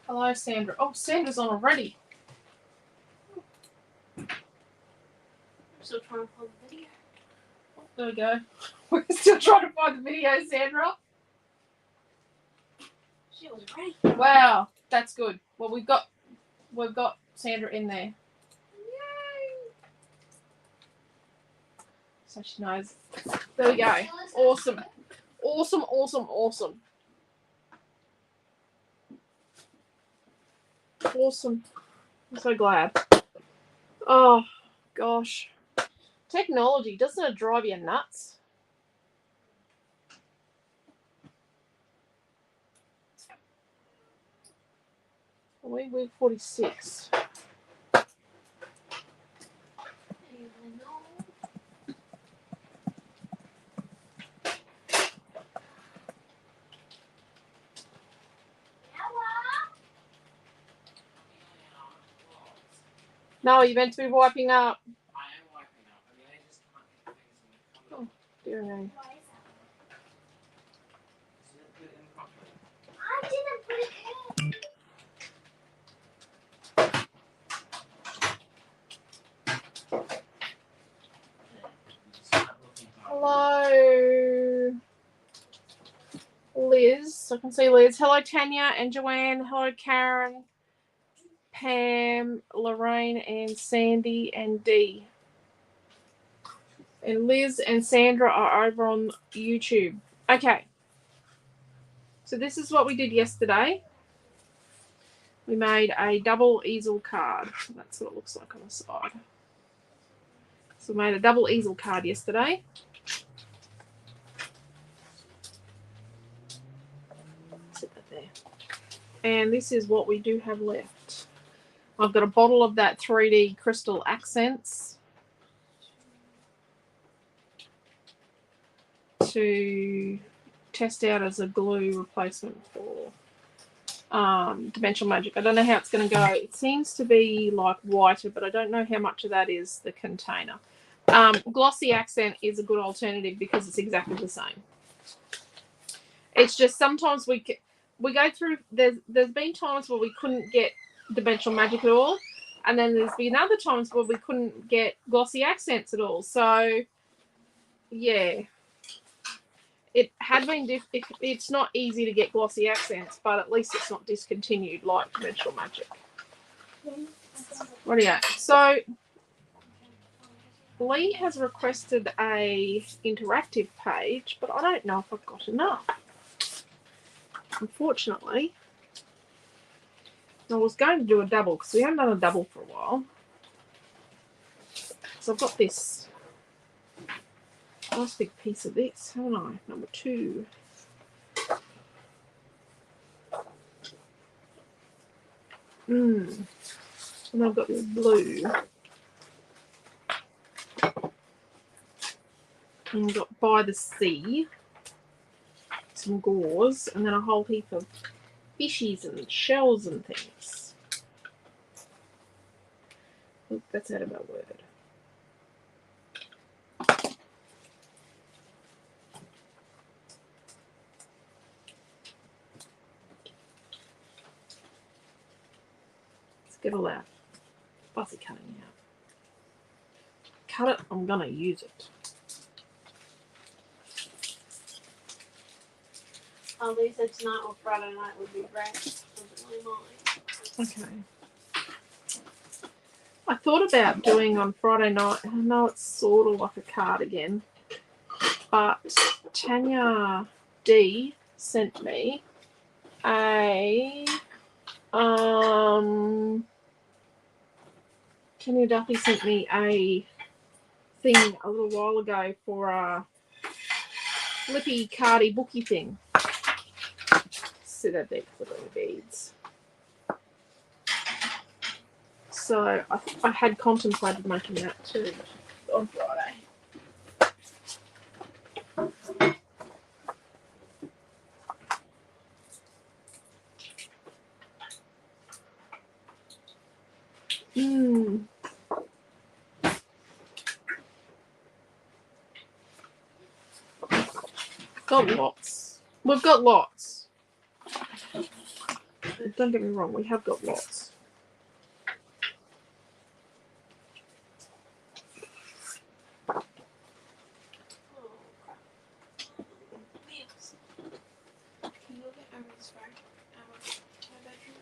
Hello, Sandra. Oh, Sandra's on already. I'm still trying to find the video. Oh, there we go. We're still trying to find the video, Sandra. She was ready. Wow, that's good. Well, we've got Sandra in there. Yay! So she knows. There we go. Awesome. Awesome, awesome, awesome. Awesome. I'm so glad. Oh, gosh. Technology, doesn't it drive you nuts? Week 46. No, you're meant to be wiping up. I am wiping up. I mean, I just can't get things in the cupboard. Oh, dear me. Isn't it put in the cupboard? I didn't put it in. Hello, Liz. I can see Liz. Hello, Tanya and Joanne. Hello, Karen, Pam, Lorraine, and Sandy, and Dee. And Liz and Sandra are over on YouTube. Okay. So this is what we did yesterday. We made a double easel card. That's what it looks like on the side. So we made a double easel card yesterday. Sit that there. And this is what we do have left. I've got a bottle of that 3D crystal accents to test out as a glue replacement for Dimensional Magic. I don't know how it's going to go. It seems to be like whiter, but I don't know how much of that is the container. Glossy accent is a good alternative because it's exactly the same. It's just sometimes we go through. There's been times where we couldn't get Dimensional Magic at all, and then there's been other times where we couldn't get glossy accents at all. So yeah. It had been it's not easy to get glossy accents, but at least it's not discontinued like Dimensional Magic. Rightio. So Lee has requested a interactive page, but I don't know if I've got enough. Unfortunately, I was going to do a double because we haven't done a double for a while. So I've got this nice big piece of this, haven't I? Number 2. And I've got this blue. And I've got By the Sea, some gauze, and then a whole heap of fishies and shells and things. Look, that's out of our word. Let's get all that fussy cutting out. Cut it, I'm going to use it. Oh, they said tonight or Friday night would be great. Okay. I thought about doing on Friday night. I know it's sort of like a cardigan, but Tanya D sent me a Tanya Duffy sent me a thing a little while ago for a flippy cardy booky thing. See that there, flipping the beads. So I had contemplated making that too on Friday. Got lots. We've got lots. don't get me wrong, we have got lots. Oh, crap. Yes. Can you go get over this way? My bedroom,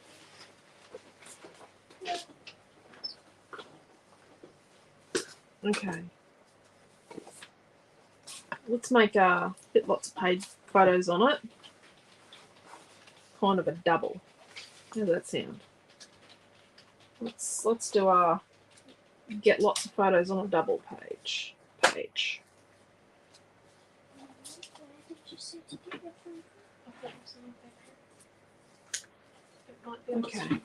Okay. Let's make fit lots of paid photos on it. Kind of a double. How does that sound? Let's do a get lots of photos on a double page. Page. Where did you say to get your phone? I thought it was in my bedroom. It might be on Okay. the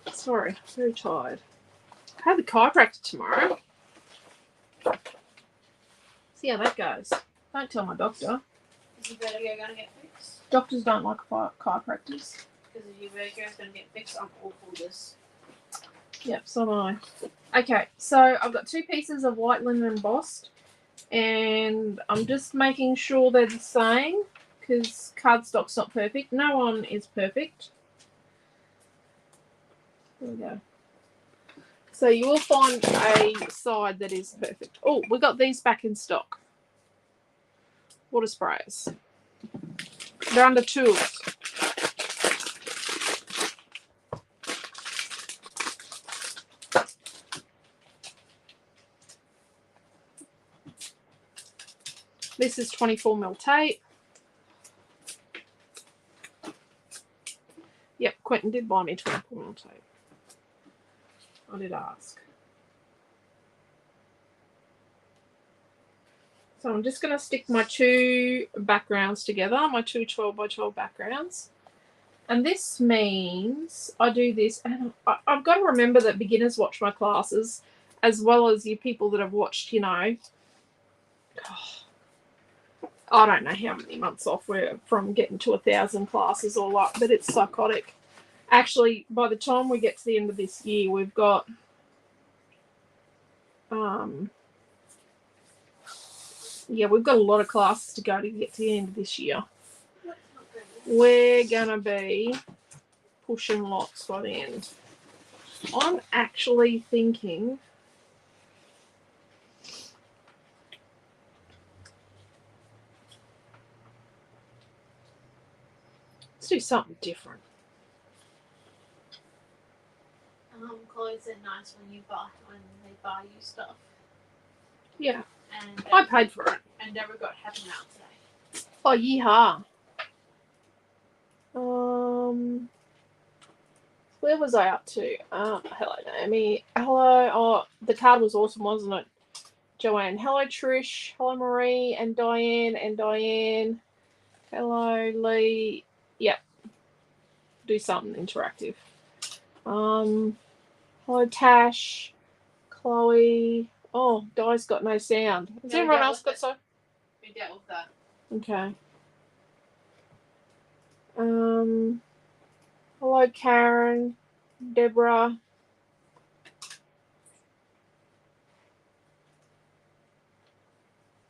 bed. Sorry, very tired. I have a chiropractor tomorrow. See how that goes. Don't tell my doctor. Is your vertigo going to get fixed? Doctors don't like chiropractors. Because if your vertigo is going to get fixed, I'm all for this. Yep, so am I. Okay, so I've got 2 pieces of white linen embossed, and I'm just making sure they're the same because cardstock's not perfect. No one is perfect. There we go. So you will find a side that is perfect. Oh, we got these back in stock. Water sprayers. They're under tools. This is 24mm tape. Yep, Quentin did buy me 24mm tape. I did ask. So I'm just going to stick my 2 backgrounds together, my 2 12x12 backgrounds. And this means I do this, and I've got to remember that beginners watch my classes as well as you people that have watched, you know, I don't know how many months off we're from getting to 1,000 classes all up, but it's psychotic. Actually, by the time we get to the end of this year, we've got we've got a lot of classes to go to get to the end of this year. We're gonna be pushing lots by the end. I'm actually thinking let's do something different. Clothes are nice when they buy you stuff. Yeah, And I paid for it. And Deborah got happy mail today. Oh, yeehaw. Where was I up to? Hello, Naomi. Hello. Oh, the card was awesome, wasn't it? Joanne. Hello, Trish. Hello, Marie and Diane and Diane. Hello, Lee. Yep. Do something interactive. Hello, Tash. Chloe. Oh, Di's got no sound. Has No, everyone dealt else with got it. so? We dealt with that. Okay. Hello, Karen. Deborah.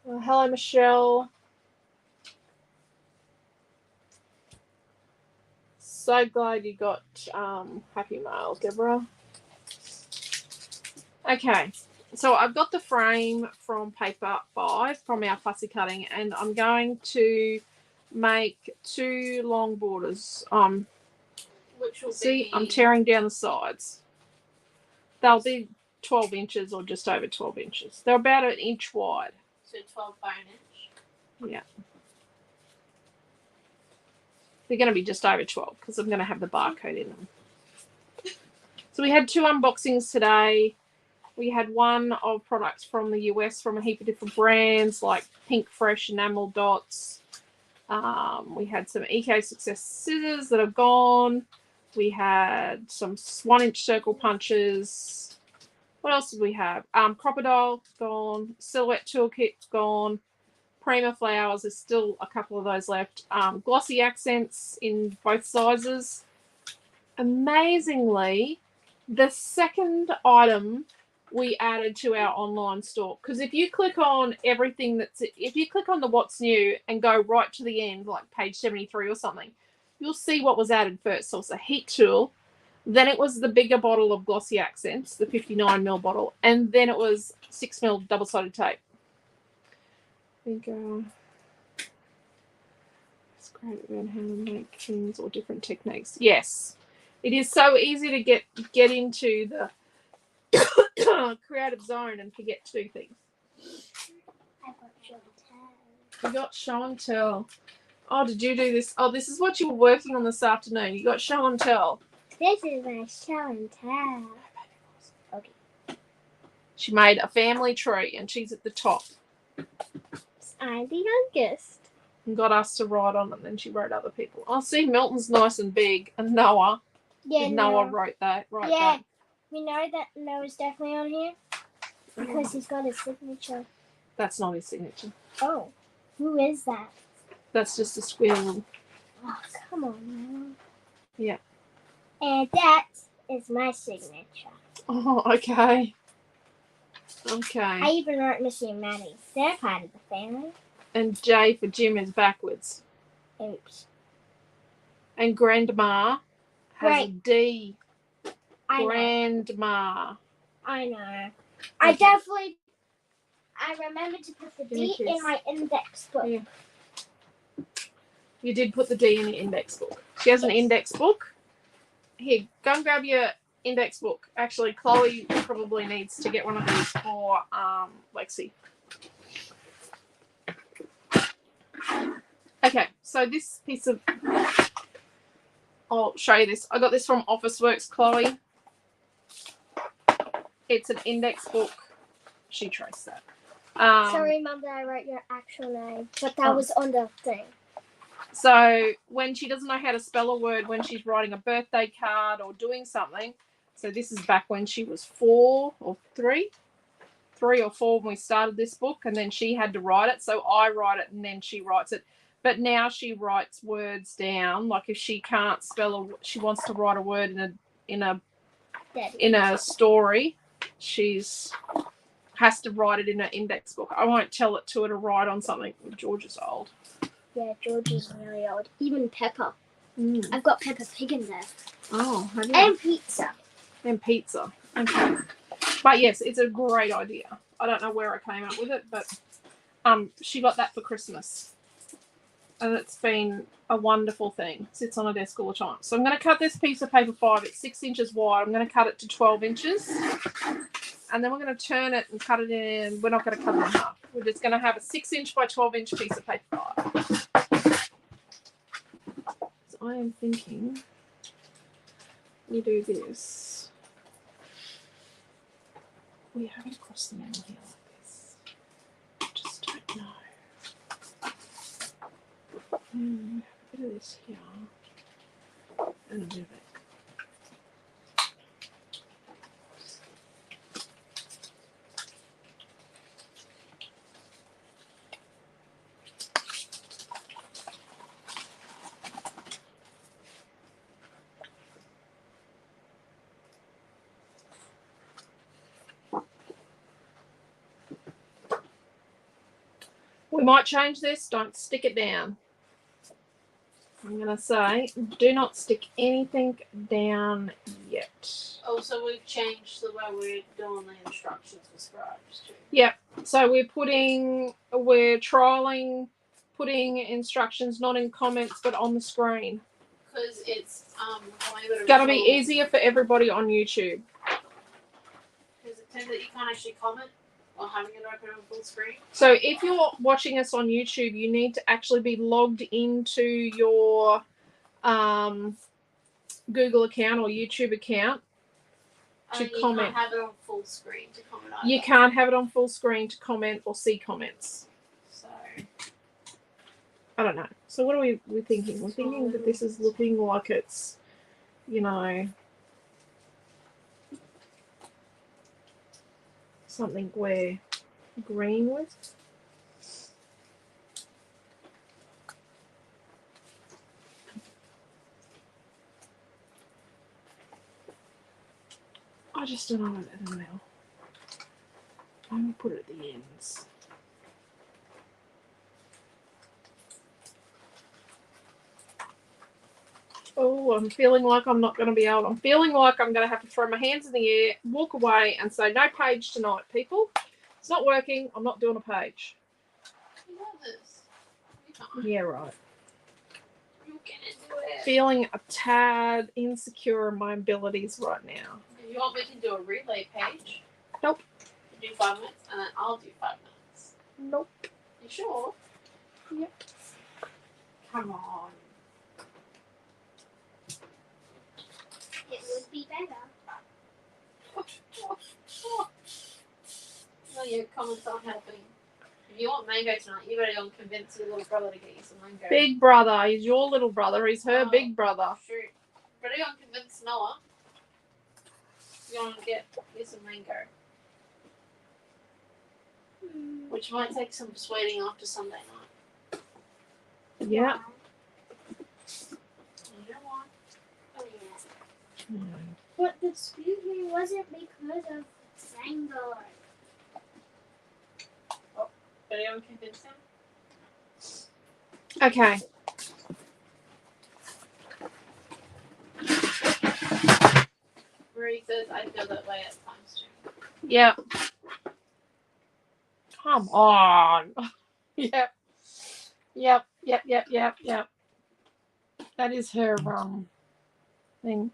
Hello, Michelle. So glad you got happy mail, Deborah. Okay, so I've got the frame from Paper 5 from our fussy cutting, and I'm going to make 2 long borders. Which will See, be... I'm tearing down the sides. They'll be 12 inches or just over 12 inches. They're about 1 inch wide. So 12 by an inch. Yeah. They're going to be just over 12 because I'm going to have the barcode in them. So we had 2 unboxings today. We had one of products from the US from a heap of different brands like Pink Fresh Enamel Dots. We had some Eco Success scissors that are gone. We had some 1-inch circle punches. What else did we have? Crocodile gone. Silhouette Toolkit gone. Prima flowers, there's still a couple of those left. Glossy accents in both sizes. Amazingly, the second item we added to our online store. Because if you click on everything if you click on the what's new and go right to the end, like page 73 or something, you'll see what was added first. So it's a heat tool, then it was the bigger bottle of Glossy Accents, the 59ml bottle, and then it was 6ml double-sided tape. I think it's great about how to make things or different techniques. Yes, it is so easy to get into the creative zone and forget to do things. I got show and tell. You got show and tell. Oh, did you do this? Oh, this is what you were working on this afternoon. You got show and tell. This is my show and tell. Okay. She made a family tree and she's at the top. I'm the youngest. And got us to write on it, and then she wrote other people. Oh, see, Milton's nice and big. And Noah. Yeah, Noah wrote that. Right. Yeah. That. We know that Noah's definitely on here because he's got his signature. That's not his signature. Oh. Who is that? That's just a squirrel. Oh, come on, Noah. Yeah. And that is my signature. Oh, okay. Okay. I even wrote Missy and Maddie. They're part of the family. And J for Jim is backwards. Oops. And Grandma has a Right. D. I know. Grandma. I know. I remembered to put the Give me D a kiss. in my index book. Yeah. You did put the D in your index book. She has an index book. Here, go and grab your index book. Actually, Chloe probably needs to get one of these for Lexi. Okay, so this piece of... I'll show you this. I got this from Officeworks, Chloe. It's an index book. She traced that. Sorry, Mum, that I wrote your actual name, but that was on the thing. So when she doesn't know how to spell a word when she's writing a birthday card or doing something, so this is back when she was 4 or 3 or 4 when we started this book, and then she had to write it. So I write it and then she writes it. But now she writes words down. Like if she can't spell she wants to write a word in a story, she's has to write it in an index book. I won't tell it to her to write on something. George is old. Yeah, George is really old. Even Peppa. Mm. I've got Peppa Pig in there. Oh, have you? And pizza. And pizza. Okay. But yes, it's a great idea. I don't know where I came up with it, but she got that for Christmas. And it's been a wonderful thing. Sits on a desk all the time. So I'm going to cut this piece of paper 5. It's 6 inches wide. I'm going to cut it to 12 inches. And then we're going to turn it and cut it in. We're not going to cut it in half. We're just going to have a 6-inch by 12-inch piece of paper 5. So I am thinking we do this. We haven't crossed the middle here like this. I just don't know. We have a bit of this here and a bit of it. We might change this. Don't stick it down. I'm going to say, do not stick anything down yet. Oh, so we've changed the way we're doing the instructions for scribes too. Yep. So we're trialing putting instructions not in comments but on the screen. Because it's It's going to be easier for everybody on YouTube. Because it turns out you can't actually comment while having it open on full screen. So if you're watching us on YouTube, you need to actually be logged into your Google account or YouTube account to you comment. can't have it on full screen to comment either. You can't have it on full screen to comment or see comments. So I don't know. So what are we thinking? We're thinking that this is looking like it's, you know, something we're agreeing with. I just don't know. I don't know. only put it at the ends. Oh, I'm feeling like I'm not going to be able. I'm feeling like I'm going to have to throw my hands in the air, walk away, and say, no page tonight, people. It's not working. I'm not doing a page. You know this. You can't. Yeah, right. You can do it. Feeling a tad insecure in my abilities right now. If you want, we can do a relay page. Nope. You do 5 minutes, and then I'll do 5 minutes. Nope. You sure? Yep. Come on. It would be better. No, your comments aren't helping. If you want mango tonight, you better go and convince your little brother to get you some mango. Big brother. He's your little brother. He's her Oh. big brother. Shoot. Better go and convince Noah. You want to get you some mango. Which might take some persuading after Sunday night. Yeah. You know what? Oh, yeah. But the scrutiny wasn't because of mango. Better go and convince him. Okay. Marie says, I feel that way at times too. Yep. Come on. Yep. Yep. Yep. Yep. Yep. Yep. That is her thing.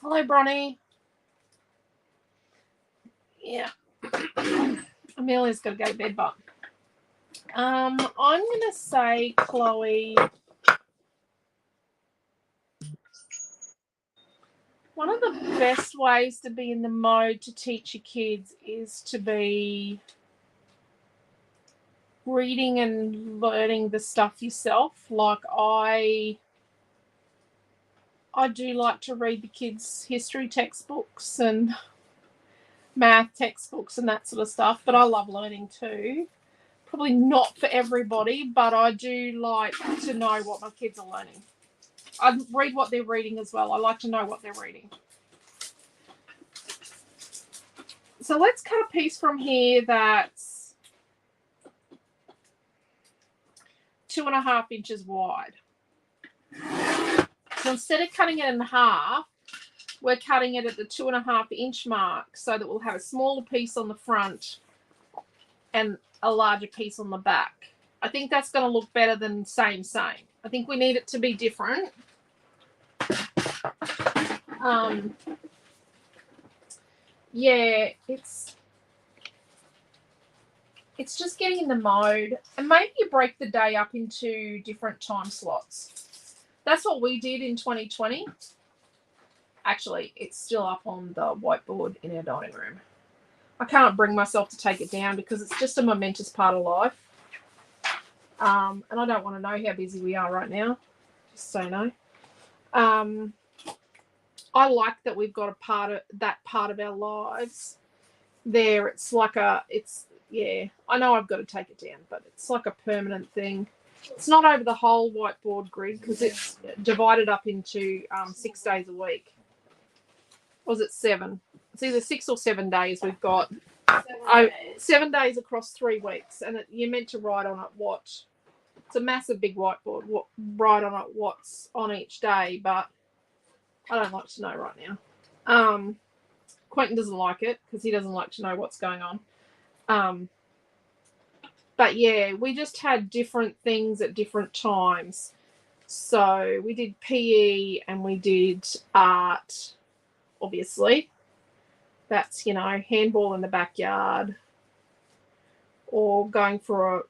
Hello, Bronny. Yeah. Amelia's got to go to bed, but I'm gonna say, Chloe, one of the best ways to be in the mode to teach your kids is to be reading and learning the stuff yourself. Like I do like to read the kids' history textbooks and math textbooks and that sort of stuff, but I love learning too. Probably not for everybody, but I do like to know what my kids are learning. I read what they're reading as well. I like to know what they're reading. So let's cut a piece from here that's 2.5 inches wide. So instead of cutting it in half, we're cutting it at the 2.5 inch mark so that we'll have a smaller piece on the front and a larger piece on the back. I think that's going to look better than same. I think we need it to be different. Yeah, it's just getting in the mode, and maybe you break the day up into different time slots. That's what we did in 2020. Actually, it's still up on the whiteboard in our dining room. I can't bring myself to take it down because it's just a momentous part of life. And I don't want to know how busy we are right now, just so you know. I like that we've got that part of our lives there. It's like yeah, I know I've got to take it down, but it's like a permanent thing. It's not over the whole whiteboard grid because it's divided up into 6 days a week. Or was it 7? It's either 6 or 7 days we've got. 7 days across 3 weeks, and you're meant to write on it it's a massive big whiteboard. Write on it what's on each day, but I don't like to know right now. Quentin doesn't like it because he doesn't like to know what's going on. But yeah, we just had different things at different times. So we did PE and we did art, obviously. That's, handball in the backyard or going for a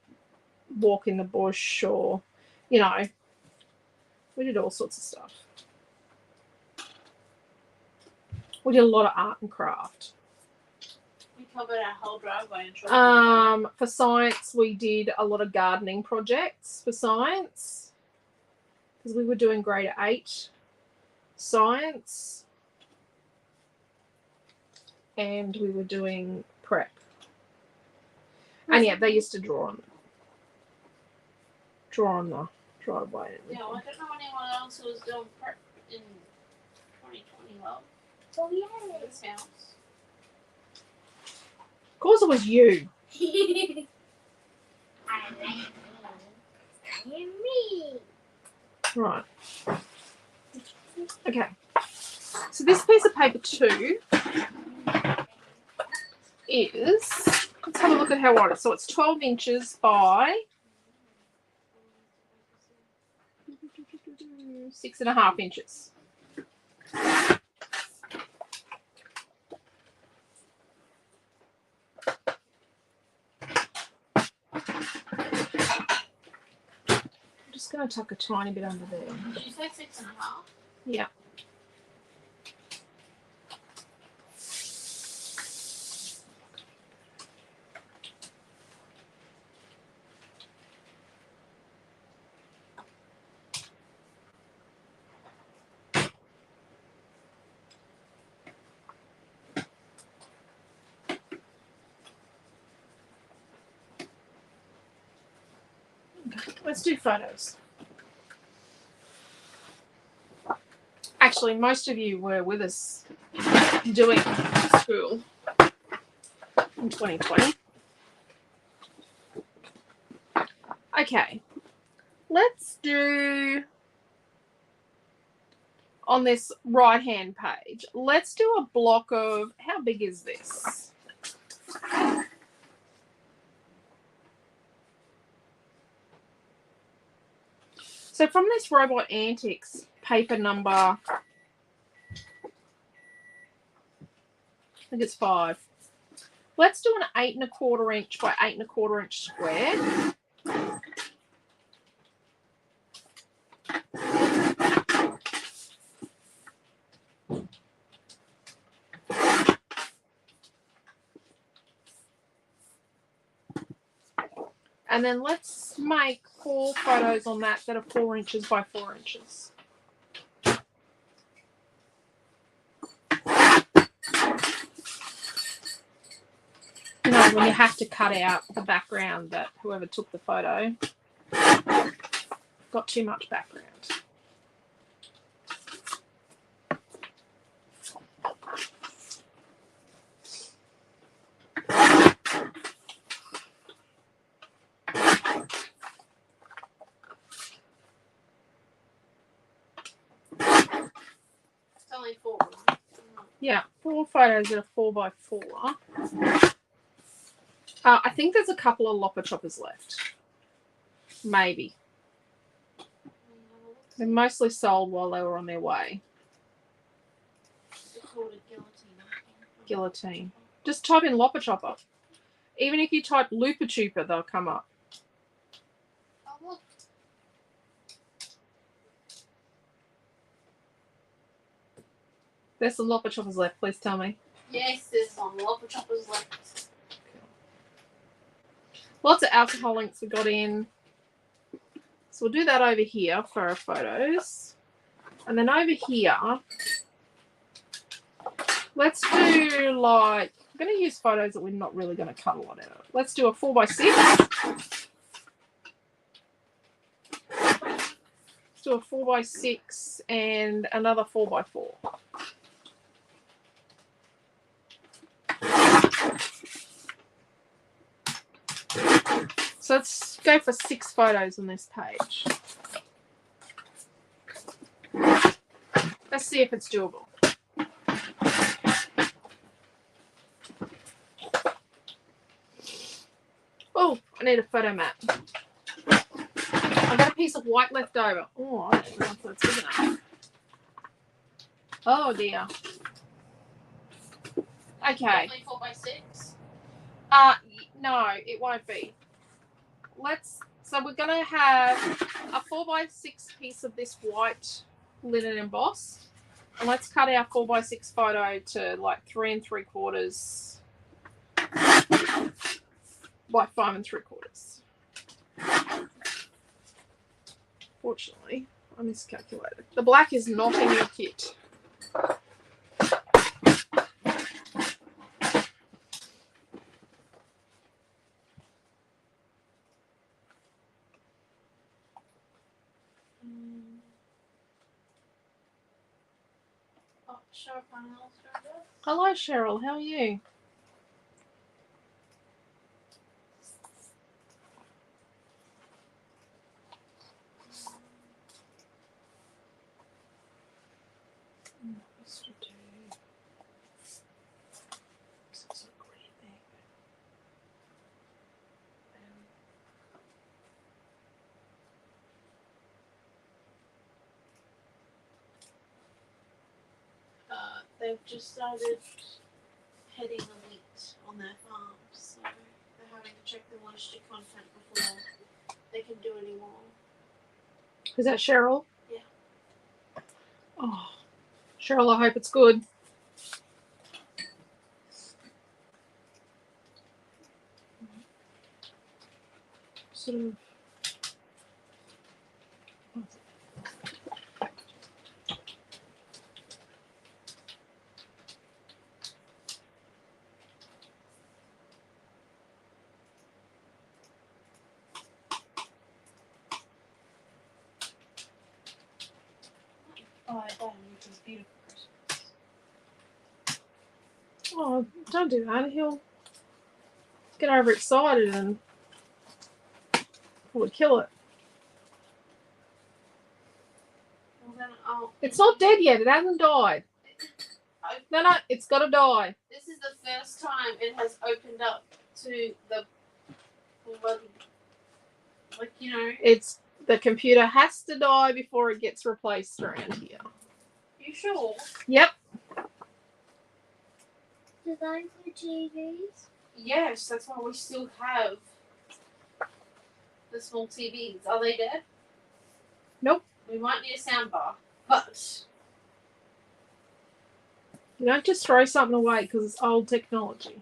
walk in the bush or, we did all sorts of stuff. We did a lot of art and craft. We covered our whole driveway and for science, we did a lot of gardening projects for science. because we were doing grade 8 science and we were doing prep. And yeah, they used to draw on the driveway. Yeah, well, I don't know anyone else who was doing prep in 2020. Well, Oh yeah. this house. Of course it was you. I like me. Right. Okay. So this piece of paper too is, let's have a look at how wide it is. So it's 12 inches by 6.5 inches. I'm just going to tuck a tiny bit under there. Did you say 6.5? Yeah. Let's do photos. Actually, most of you were with us doing school in 2020. Okay, let's do, on this right-hand page, let's do a block of, how big is this? So from this Robot Antics paper number, I think it's 5. Let's do an 8.25 inch by 8.25 inch square. And then let's make 4 photos on that are 4 inches by 4 inches. You know, when you have to cut out the background that whoever took the photo got too much background. It's only 4. Yeah, 4 photos that are 4 by 4. I think there's a couple of lopper choppers left. Maybe. They're mostly sold while they were on their way. It's called a guillotine. Guillotine. Just type in lopper chopper. Even if you type looper chuper, they'll come up. Oh, look. There's some lopper choppers left, please tell me. Yes, there's some lopper choppers left. Lots of alcohol inks we got in. So we'll do that over here for our photos. And then over here, let's do like, I'm going to use photos that we're not really going to cut a lot out of. Let's do a 4 by 6. Let's do a 4 by 6 and another 4 by 4. So let's go for 6 photos on this page. Let's see if it's doable. Oh, I need a photo mat. I've got a piece of white left over. Oh, I don't know if that's big enough. Oh dear. Okay. Only 4 by 6. No, it won't be. So we're gonna have a 4 by 6 piece of this white linen emboss, and let's cut our 4 by 6 photo to like 3 3/4 by 5 3/4. Fortunately, I miscalculated. The black is not in your kit. Oh, show up on Illustrator. Hello, Cheryl. How are you? They've just started heading elite on their farms, so they're having to check the moisture content before they can do any more. Is that Cheryl? Yeah. Oh, Cheryl, I hope it's good. Sort of. Oh, I bet which is beautiful Christmas. Oh, don't do that. He'll get overexcited and probably kill it. Well, then I'll. It's not dead yet. It hasn't died. No, it's got to die. This is the first time it has opened up to the bloody. Like, you know. It's the computer has to die before it gets replaced around here. You sure? Yep. Do they include TVs? Yes, that's why we still have the small TVs. Are they dead? Nope. We might need a soundbar, but You don't just throw something away because it's old technology.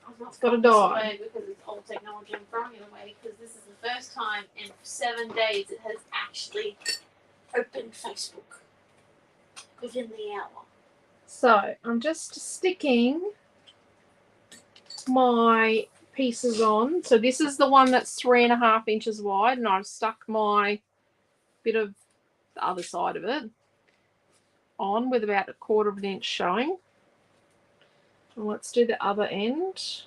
I'm not It's gotta throwing this die. away because it's old technology. I'm throwing it away because this is the first time in 7 days it has actually opened Facebook within the hour. So I'm just sticking my pieces on. So this is the one that's 3.5 inches wide, and I've stuck my bit of the other side of it on with about 1/4 of an inch showing. And let's do the other end.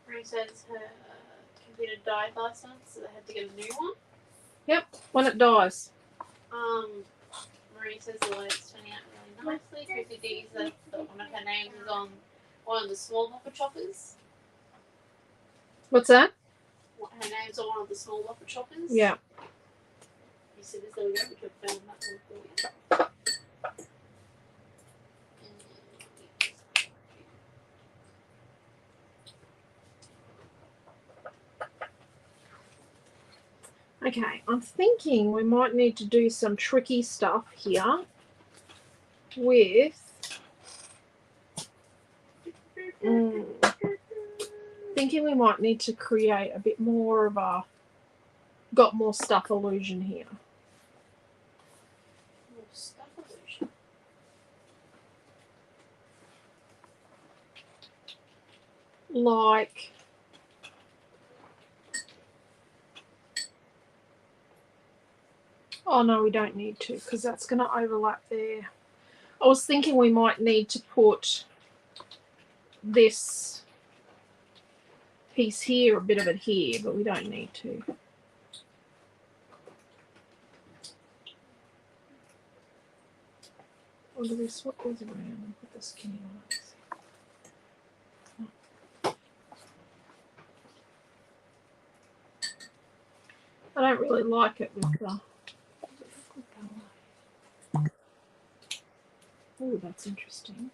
Marie says her computer died last month, so they had to get a new one. Yep, when it dies. Marie says the light's turning out really nicely. Chrissy D says that one of her names is on one of the small hopper choppers. What's that? Her name's on one of the small hopper choppers. Yeah. You see this little we could film that one for you. Okay, I'm thinking we might need to do some tricky stuff here with thinking we might need to create a bit more of a got more stuff illusion here. More stuff illusion. Like oh no, we don't need to because that's going to overlap there. I was thinking we might need to put this piece here, a bit of it here, but we don't need to. Or do we swap these around and put the skinny ones? I don't really like it with the. Oh, that's interesting.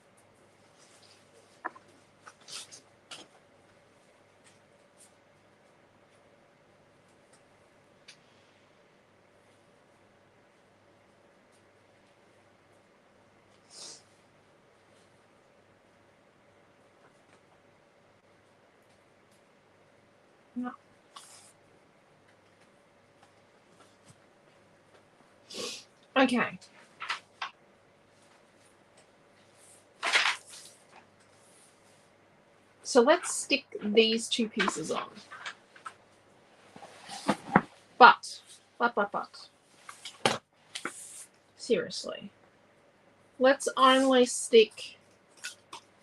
Okay. So let's stick these two pieces on. But. Seriously. Let's only stick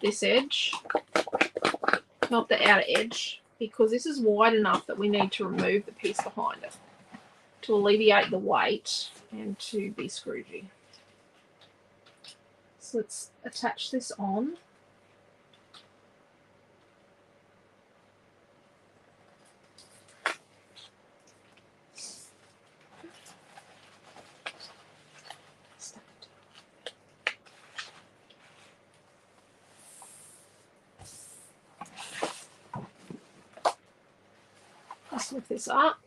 this edge, not the outer edge, because this is wide enough that we need to remove the piece behind it to alleviate the weight and to be scroogey. So let's attach this on. Let's lift this up.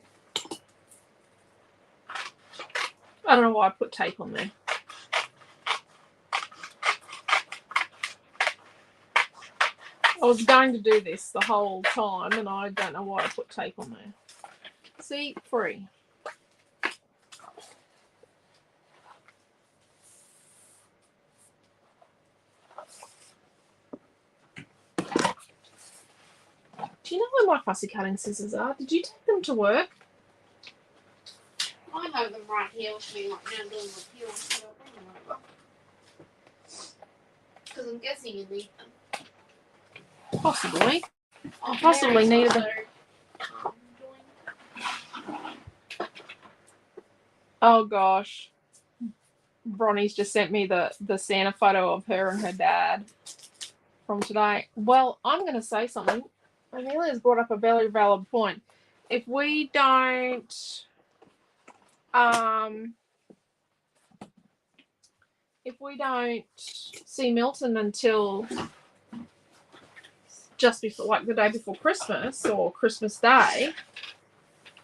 I don't know why I put tape on there. I was going to do this the whole time and I don't know why I put tape on there. See, free. Do you know where my fussy cutting scissors are? Did you take them to work? I have them right here with me right now doing the peel, so I'll bring them over. Because I'm guessing you need them. Possibly. Oh, Possibly needed them. Oh gosh. Bronny's just sent me the Santa photo of her and her dad from today. Well, I'm going to say something. Amelia's brought up a very valid point. If we don't see Milton until just before, like the day before Christmas or Christmas Day,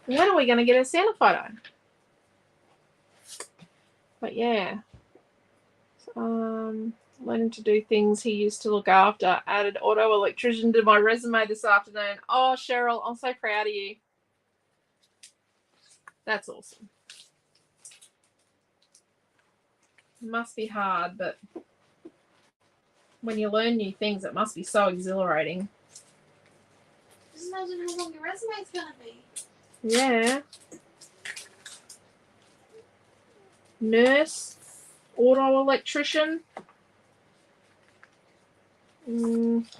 when are we going to get a Santa photo? But yeah, learning to do things he used to look after. Added auto electrician to my resume this afternoon. Oh, Cheryl, I'm so proud of you. That's awesome. It must be hard, but when you learn new things, it must be so exhilarating. Just imagine how long your resume's gonna be. Yeah. Nurse, auto electrician.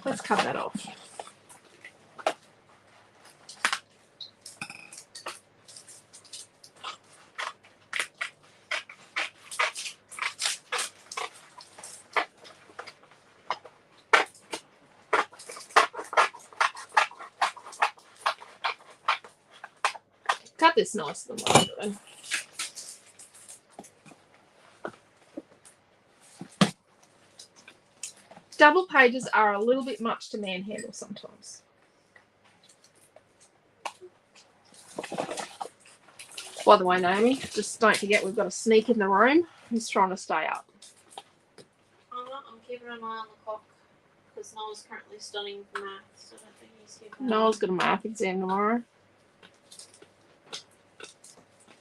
Let's cut that off. Cut this nicer than what I'm doing. Double pages are a little bit much to manhandle sometimes. By the way, Naomi, just don't forget we've got a sneak in the room. He's trying to stay up. I'm keeping an eye on the clock because Noah's currently studying for maths, so I don't think he's here. Noah's got a math exam tomorrow.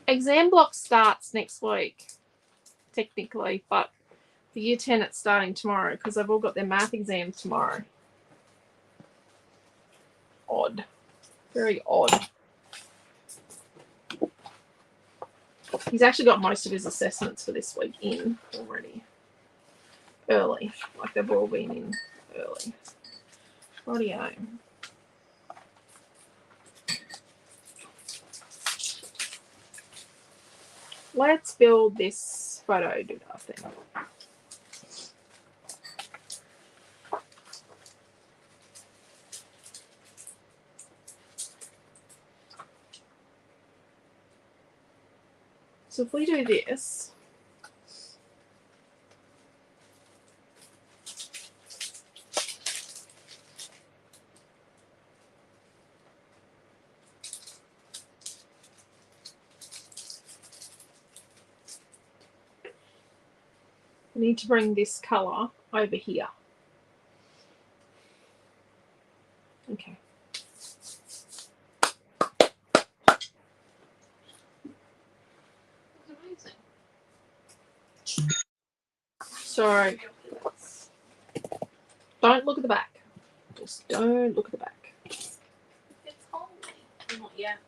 Exam block starts next week, technically, but for Year 10 it's starting tomorrow because they've all got their math exams tomorrow. Odd. Very odd. He's actually got most of his assessments for this week in already. Early. Like they've all been in early. Rightio. Let's build this photo doodah thing. So if we do this, we need to bring this color over here. Okay. That's amazing. So don't look at the back. Just don't look at the back. It's holy. Not yet.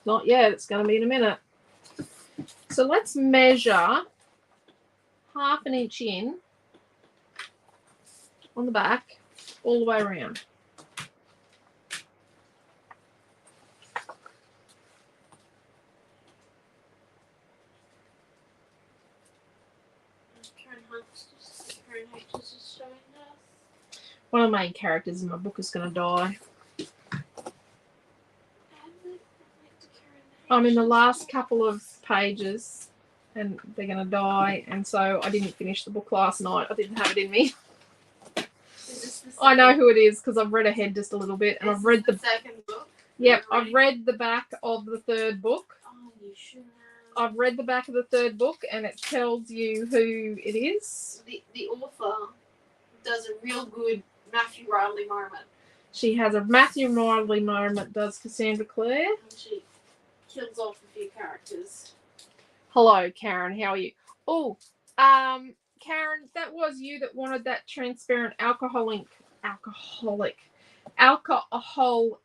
Not yet. It's going to be in a minute. So let's measure 1/2 inch in on the back all the way around. Karen H is just showing us. One of the main characters in my book is going to die. I'm in the last couple of pages and they're going to die, and so I didn't finish the book last night. I didn't have it in me. I know who it is because I've read ahead just a little bit, and I've read the second book. Yep, I've read the back of the 3rd book. Oh, you should have. I've read the back of the 3rd book, and it tells you who it is. The author does a real good Matthew Riley moment. She has a Matthew Riley moment, does Cassandra Clare. And she kills off a few characters. Hello, Karen. How are you? Oh, Karen, that was you that wanted that transparent alcohol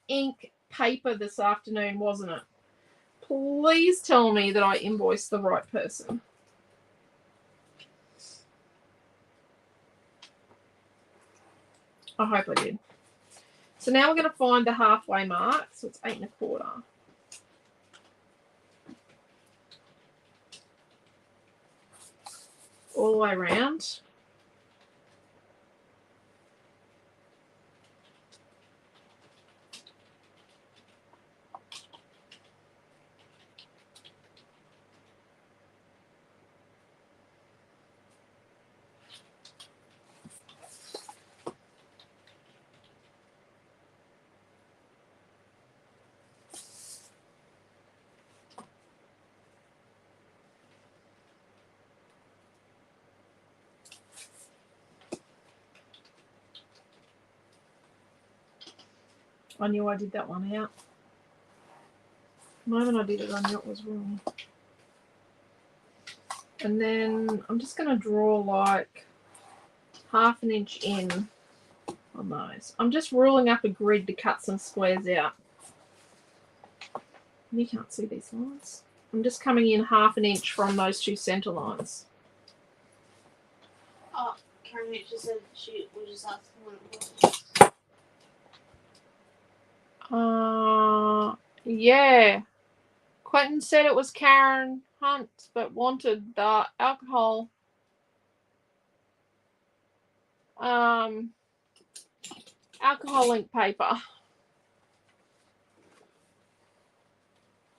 ink paper this afternoon, wasn't it? Please tell me that I invoiced the right person. I hope I did. So now we're going to find the halfway mark. So it's 8 1/4. All the way around. I knew I did that one out. The moment I did it, I knew it was wrong. And then I'm just going to draw like 1/2 inch in on those. I'm just ruling up a grid to cut some squares out. You can't see these lines. I'm just coming in 1/2 inch from those 2 center lines. Oh, Karen H just said she was just asking what it was. Yeah. Quentin said it was Karen Hunt, but wanted the alcohol. Alcohol ink paper.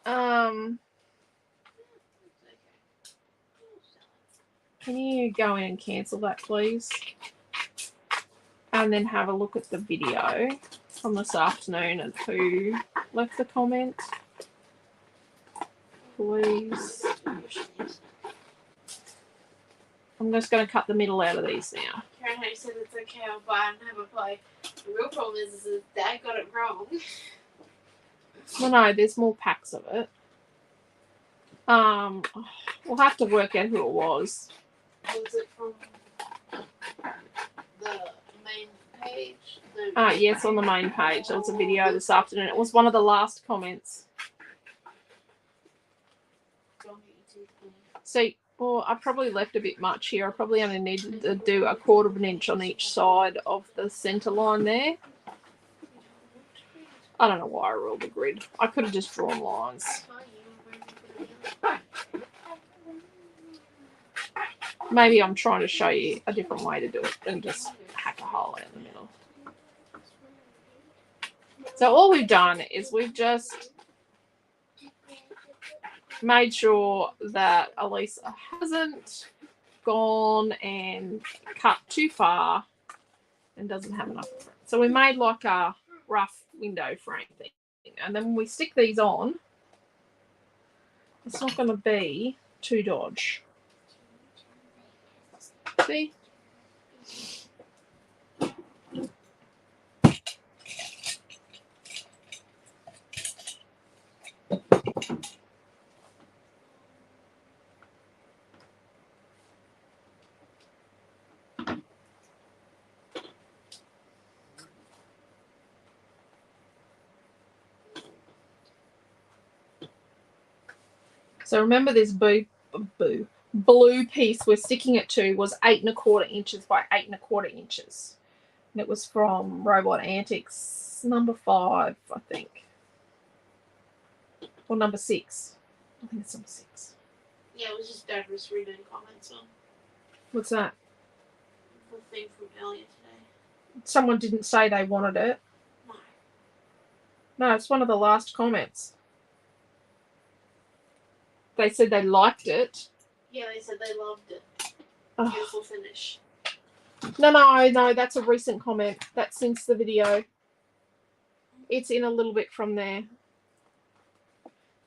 Can you go in and cancel that, please? And then have a look at the video from this afternoon and who left the comment. Please. I'm just going to cut the middle out of these now. Karen H said it's okay, I'll buy and have a play. The real problem is that Dad got it wrong. No, there's more packs of it. We'll have to work out who it was. Was it from the main page? Yes, on the main page. There was a video this afternoon. It was one of the last comments. So, well, I probably left a bit much here. I probably only needed to do 1/4 inch on each side of the center line there. I don't know why I ruled the grid. I could have just drawn lines. Maybe I'm trying to show you a different way to do it than just hack a hole in the middle. So all we've done is we've just made sure that Elisa hasn't gone and cut too far and doesn't have enough of it. So we made like a rough window frame thing. And then when we stick these on, it's not going to be too dodge. See? So remember this blue piece we're sticking it to was 8 1/4 inches by 8 1/4 inches. And it was from Robot Antics number 5, I think. Or number 6. I think it's number 6. Yeah, it was just Dad was reading comments on What's that? the thing from earlier today. Someone didn't say they wanted it. No. No, it's one of the last comments. They said they liked it. Yeah, they said they loved it. Oh. Beautiful finish. No, that's a recent comment. That's since the video. It's in a little bit from there.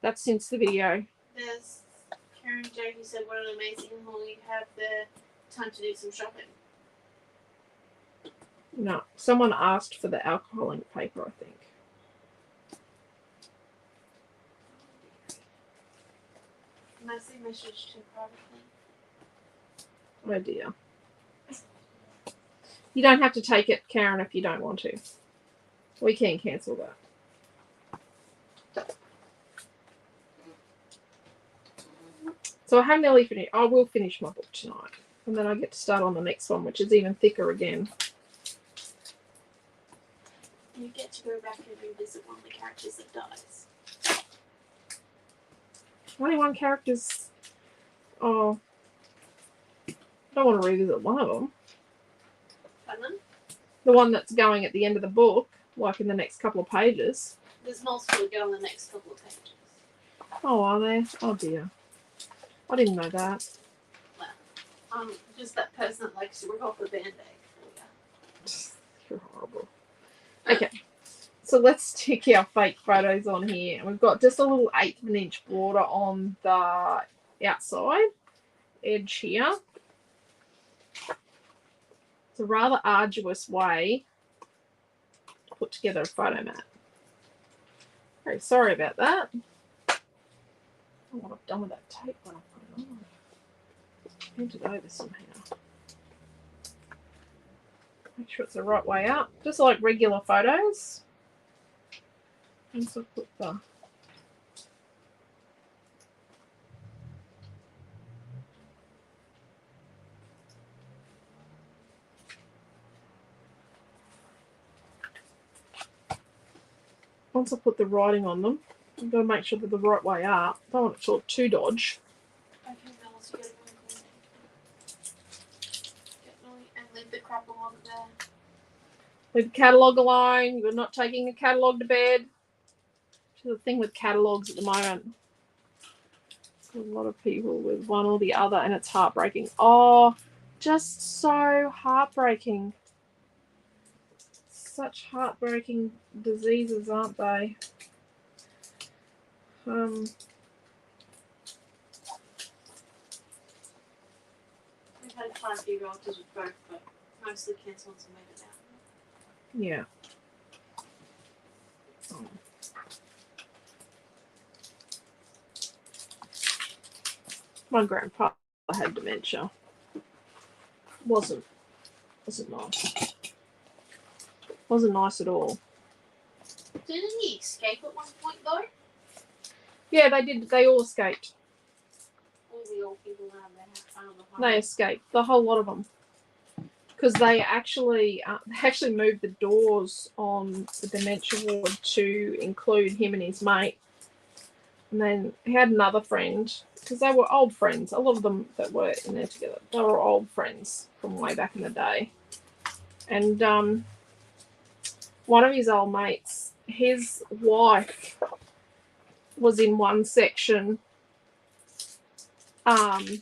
That's since the video. There's Karen J who said, what an amazing haul you have there. Time to do some shopping. No, someone asked for the alcohol ink paper, I think. Mostly message to privately. Oh dear. You don't have to take it, Karen, if you don't want to. We can cancel that. So I have nearly finished. I will finish my book tonight. And then I get to start on the next one, which is even thicker again. You get to go back and revisit one of the characters that dies. Only one character's... Oh. I don't want to revisit one of them. Pardon? The one that's going at the end of the book, like in the next couple of pages. There's multiple to go in the next couple of pages. Oh, are there? Oh dear. I didn't know that. Just that person that likes to rip off the band-aid. You're horrible. Okay. So let's stick our fake photos on here. And we've got just a little 1/8 of an inch border on the outside edge here. It's a rather arduous way to put together a photo mat. Very sorry about that. I don't know what I've done with that tape when I put it on. Bent it over somehow. Make sure it's the right way up, just like regular photos. And so put the once I put the writing on them, I've got to make sure they're the right way up. Don't want it to look too dodge. Okay, now let's get it on. And leave the crap along there. Leave the catalogue alone. You're not taking a catalogue to bed. Which is the thing with catalogues at the moment. A lot of people with one or the other, and it's heartbreaking. Oh, just so heartbreaking. Such heartbreaking diseases, aren't they? We've had 5 big relatives with both, but mostly cancer ones have made it out. Yeah. Oh. My grandpa had dementia. Wasn't nice. Wasn't nice at all. Didn't he escape at one point though? Yeah, they did. They all escaped. All the old people around there found the They escaped. The whole lot of them. Because they actually moved the doors on the dementia ward to include him and his mate. And then he had another friend, because they were old friends. A lot of them that were in there together, they were old friends from way back in the day. And one of his old mates, his wife was in one section, and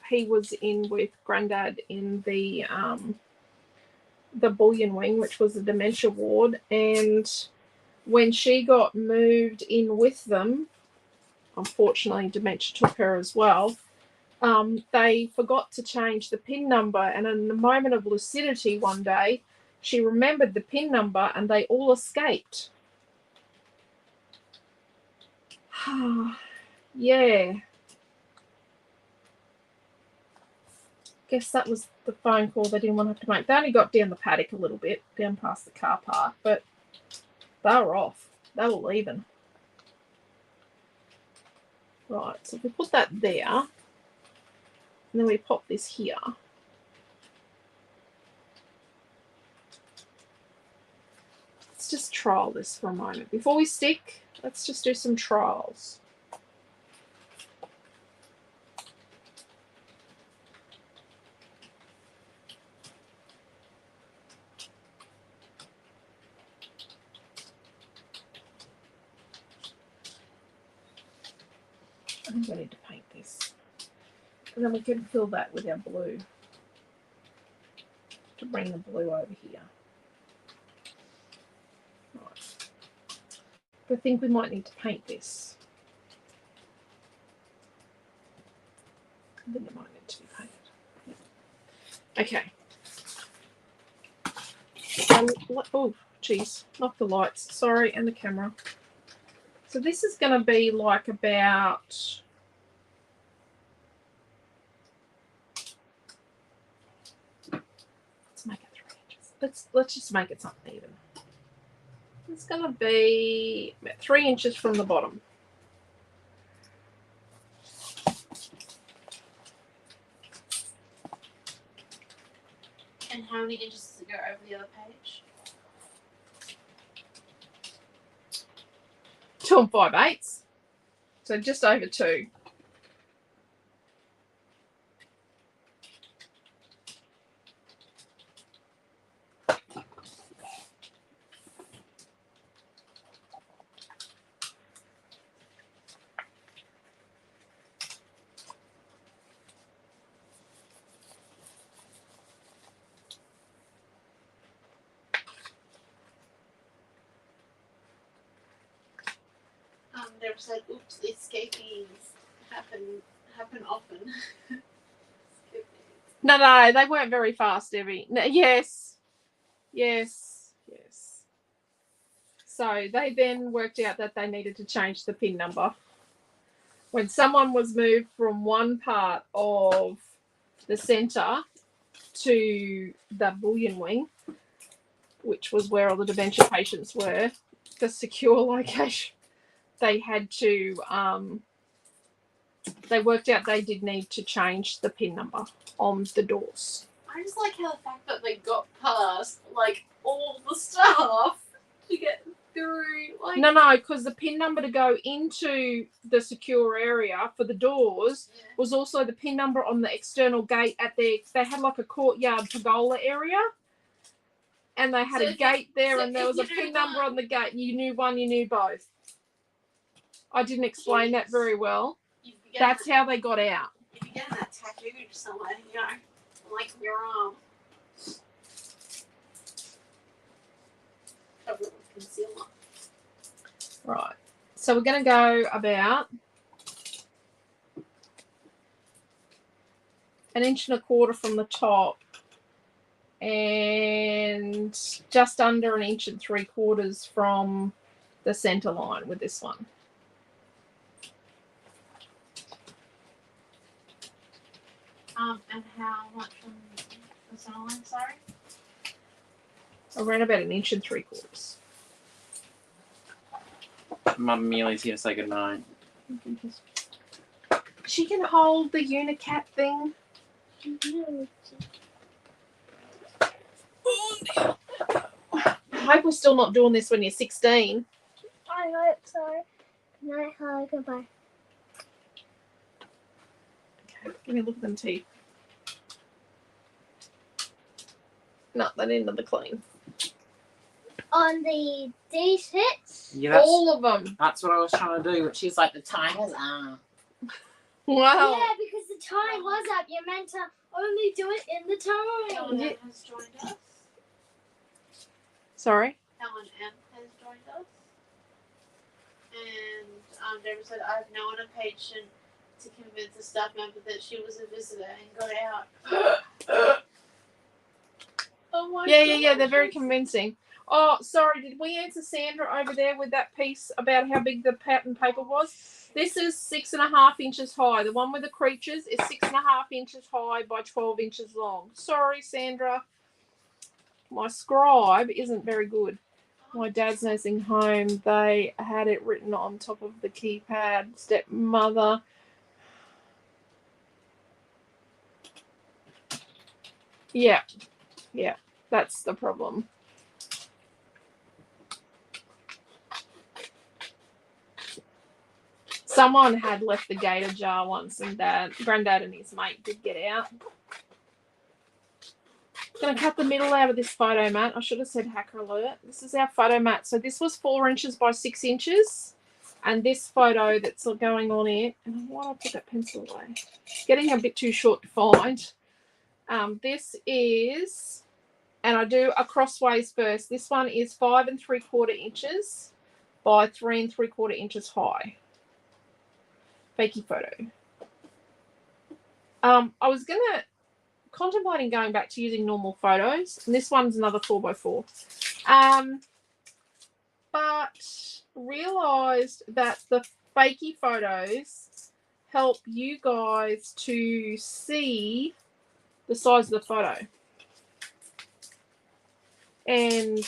he was in with Grandad in the bullion wing, which was the dementia ward. And when she got moved in with them, unfortunately dementia took her as well. They forgot to change the PIN number, and in a moment of lucidity one day, she remembered the PIN number and they all escaped. Yeah. Guess that was the phone call they didn't want to have to make. They only got down the paddock a little bit, down past the car park, but they were off. They were leaving. Right, so if we put that there, and then we pop this here. Let's just trial this for a moment. Before we stick, let's just do some trials. I think I need to paint this. And then we can fill that with our blue to bring the blue over here. Right. I think we might need to paint this. I think it might need to be painted. Okay. Oh, geez. Knock the lights. Sorry, and the camera. So this is going to be like about... Let's make it 3 inches. Let's just make it something even. It's going to be about 3 inches from the bottom. And how many inches does it go over the other page? 2 5/8. So just over 2. They said, "Oops, escapees happen often." No, they weren't very fast, Debbie. No, yes. So they then worked out that they needed to change the PIN number. When someone was moved from one part of the centre to the bullion wing, which was where all the dementia patients were, the secure location, they had to, they worked out they did need to change the PIN number on the doors. I just like how the fact that they got past like all the stuff to get through. Like No, because the PIN number to go into the secure area for the doors was also the PIN number on the external gate at their. They had like a courtyard pergola area, and they had a gate there, and there was a PIN number on the gate. You knew one, you knew both. I didn't explain that very well. That's how they got out. If you get that tattooed somewhere, you know, like your arm. Cover it with concealer. Right. So we're going to go about 1.25 inches from the top and just under 1.75 inches from the centre line with this one. And how much from the center line, sorry? Around about 1.75 inches. Mum Mealy's here to say goodnight. She can hold the unicat thing. I hope we're still not doing this when you're 16. I hope so. Good night, hello, goodbye. Okay, give me a look at them teeth. No, that end of the clean. On the D6? Yeah, All of them. that's what I was trying to do, but she's like, the time is up. Wow. Yeah, because the time was up. You're meant to only do it in the time. Helen M has joined us. Sorry? Helen M has joined us. And David said, I've known a patient to convince a staff member that she was a visitor and got out. Oh my Yeah. They're gosh. very convincing. Oh, sorry. Did we answer Sandra over there with that piece about how big the pattern paper was? This is 6.5 inches high. The one with the creatures is 6.5 inches high by 12 inches long. Sorry, Sandra. My scribe isn't very good. my dad's nursing home, they had it written on top of the keypad, stepmother. Yeah, that's the problem. Someone had left the gate ajar once, and Granddad and his mate did get out. Going to cut the middle out of this photo mat. I should have said hacker alert. This is our photo mat. So this was 4 inches by 6 inches. And this photo that's going on it, and why did I put that pencil away? Getting a bit too short to find. This is, and I do a crossways first. This one is 5 3/4 inches by 3 3/4 inches high. Fakey photo. I was contemplating going back to using normal photos, and this one's another 4x4. But realized that the fakey photos help you guys to see the size of the photo. And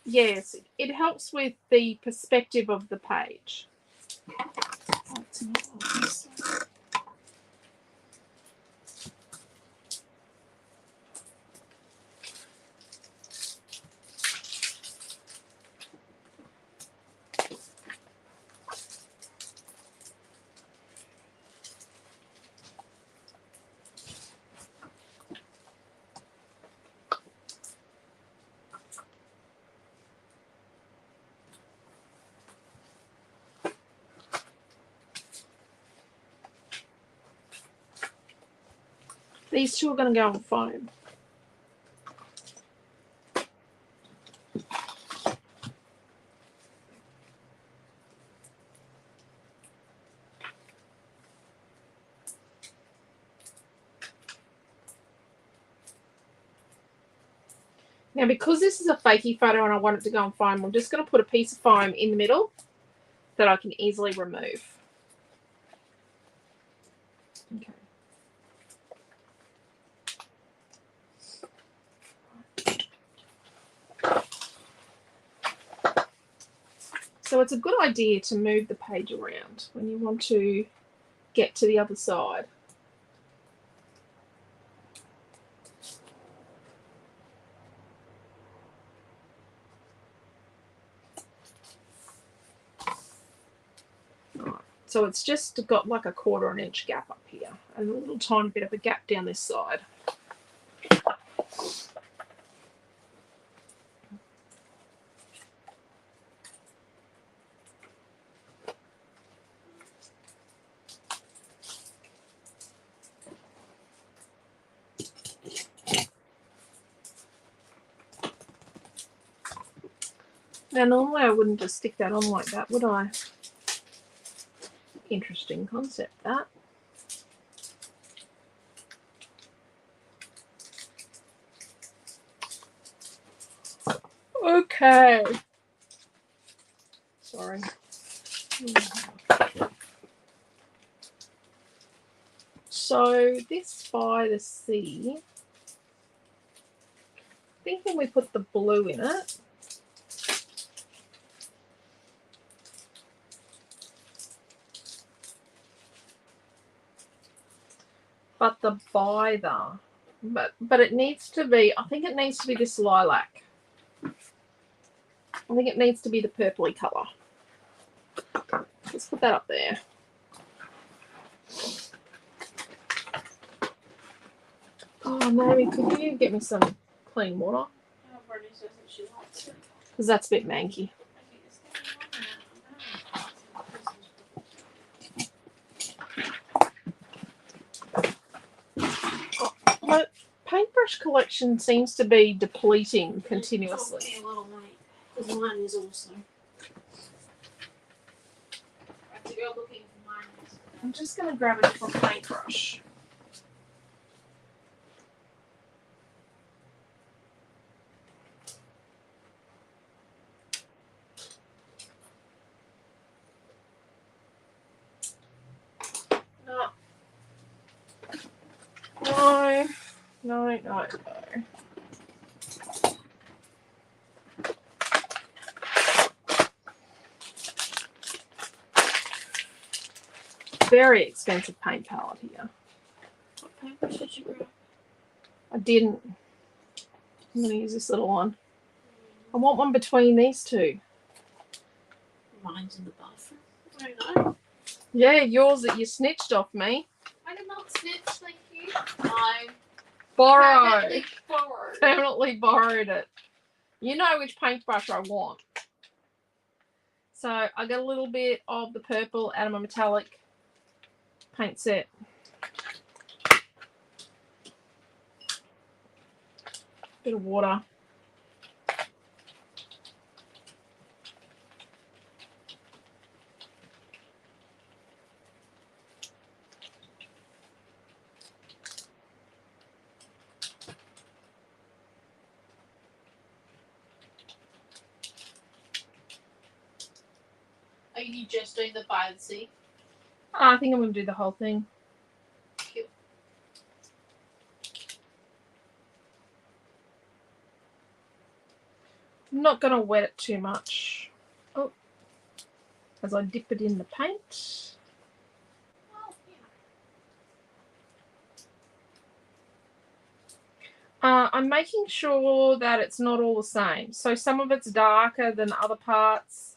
yes, it helps with the perspective of the page. These two are going to go on foam. Now, because this is a fakey photo and I want it to go on foam, I'm just going to put a piece of foam in the middle that I can easily remove. Okay. So it's a good idea to move the page around when you want to get to the other side. Right. So it's just got like a 1/4 inch gap up here and a little tiny bit of a gap down this side. Now, normally I wouldn't just stick that on like that, would I? Interesting concept, that. Okay. Sorry. So this by the sea, thinking we put the blue in it. But the by the, but it needs to be, I think it needs to be this lilac. I think it needs to be the purpley colour. Let's put that up there. Oh, maybe could you get me some clean water? Because that's a bit manky. My paintbrush collection seems to be depleting continuously. Because mine is also. I have to go looking for mine. I'm just going to grab a different paintbrush. No. very expensive paint palette here. What paintbrush did you grab? I didn't. I'm going to use this little one. I want one between these two. Mine's in the bathroom. Very nice. Yeah, yours that you snitched off me. I did not snitch, thank you. I Borrow. permanently borrowed. Permanently borrowed it. You know which paintbrush I want. So I got a little bit of the purple out of my metallic paint set. Bit of water. Are you just doing the by the sea? I think I'm going to do the whole thing. Cute. I'm not going to wet it too much. Oh, as I dip it in the paint. Well, yeah. I'm making sure that it's not all the same. So some of it's darker than other parts.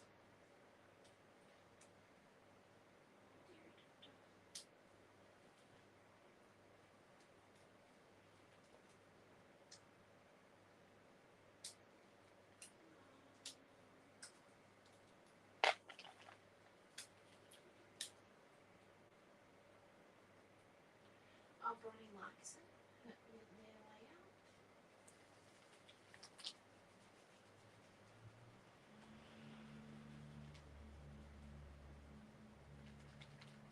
Bonnie likes it. With their layout.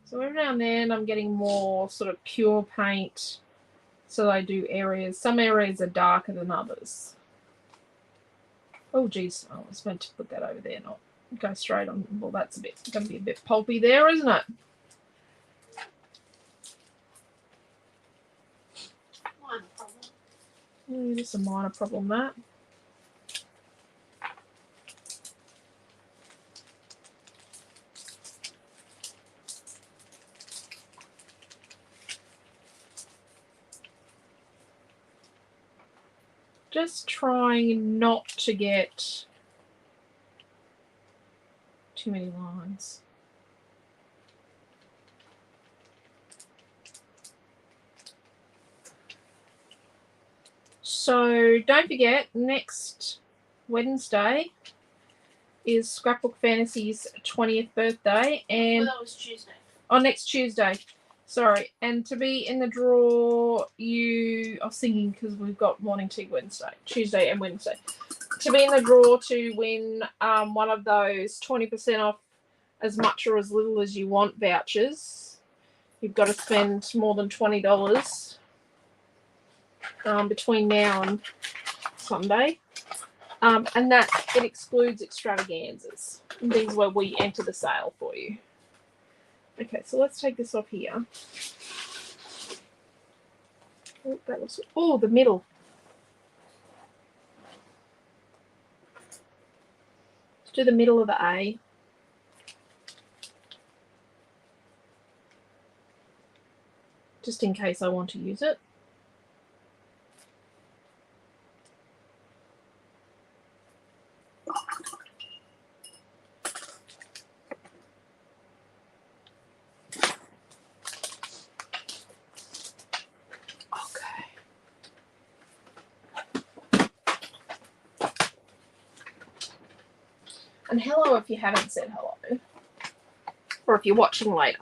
So every now and then I'm getting more sort of pure paint. So I do areas. Some areas are darker than others. Oh geez, I was meant to put that over there, not go straight on. Well, that's going to be a bit pulpy there, isn't it? Minor problem. Just a minor problem, that. Just trying not to get too many lines. So don't forget, next Wednesday is Scrapbook Fantasy's 20th birthday, and Well, that was Tuesday. oh, next Tuesday. Sorry, and to be in the draw, I was thinking because we've got morning tea Tuesday and Wednesday. To be in the draw to win one of those 20% off as much or as little as you want vouchers, you've got to spend more than $20 between now and Sunday. And that it excludes extravaganzas. These are where we enter the sale for you. Okay, so let's take this off here. Oh, that was the middle. Let's do the middle of the A. Just in case I want to use it. And hello if you haven't said hello. Or if you're watching later.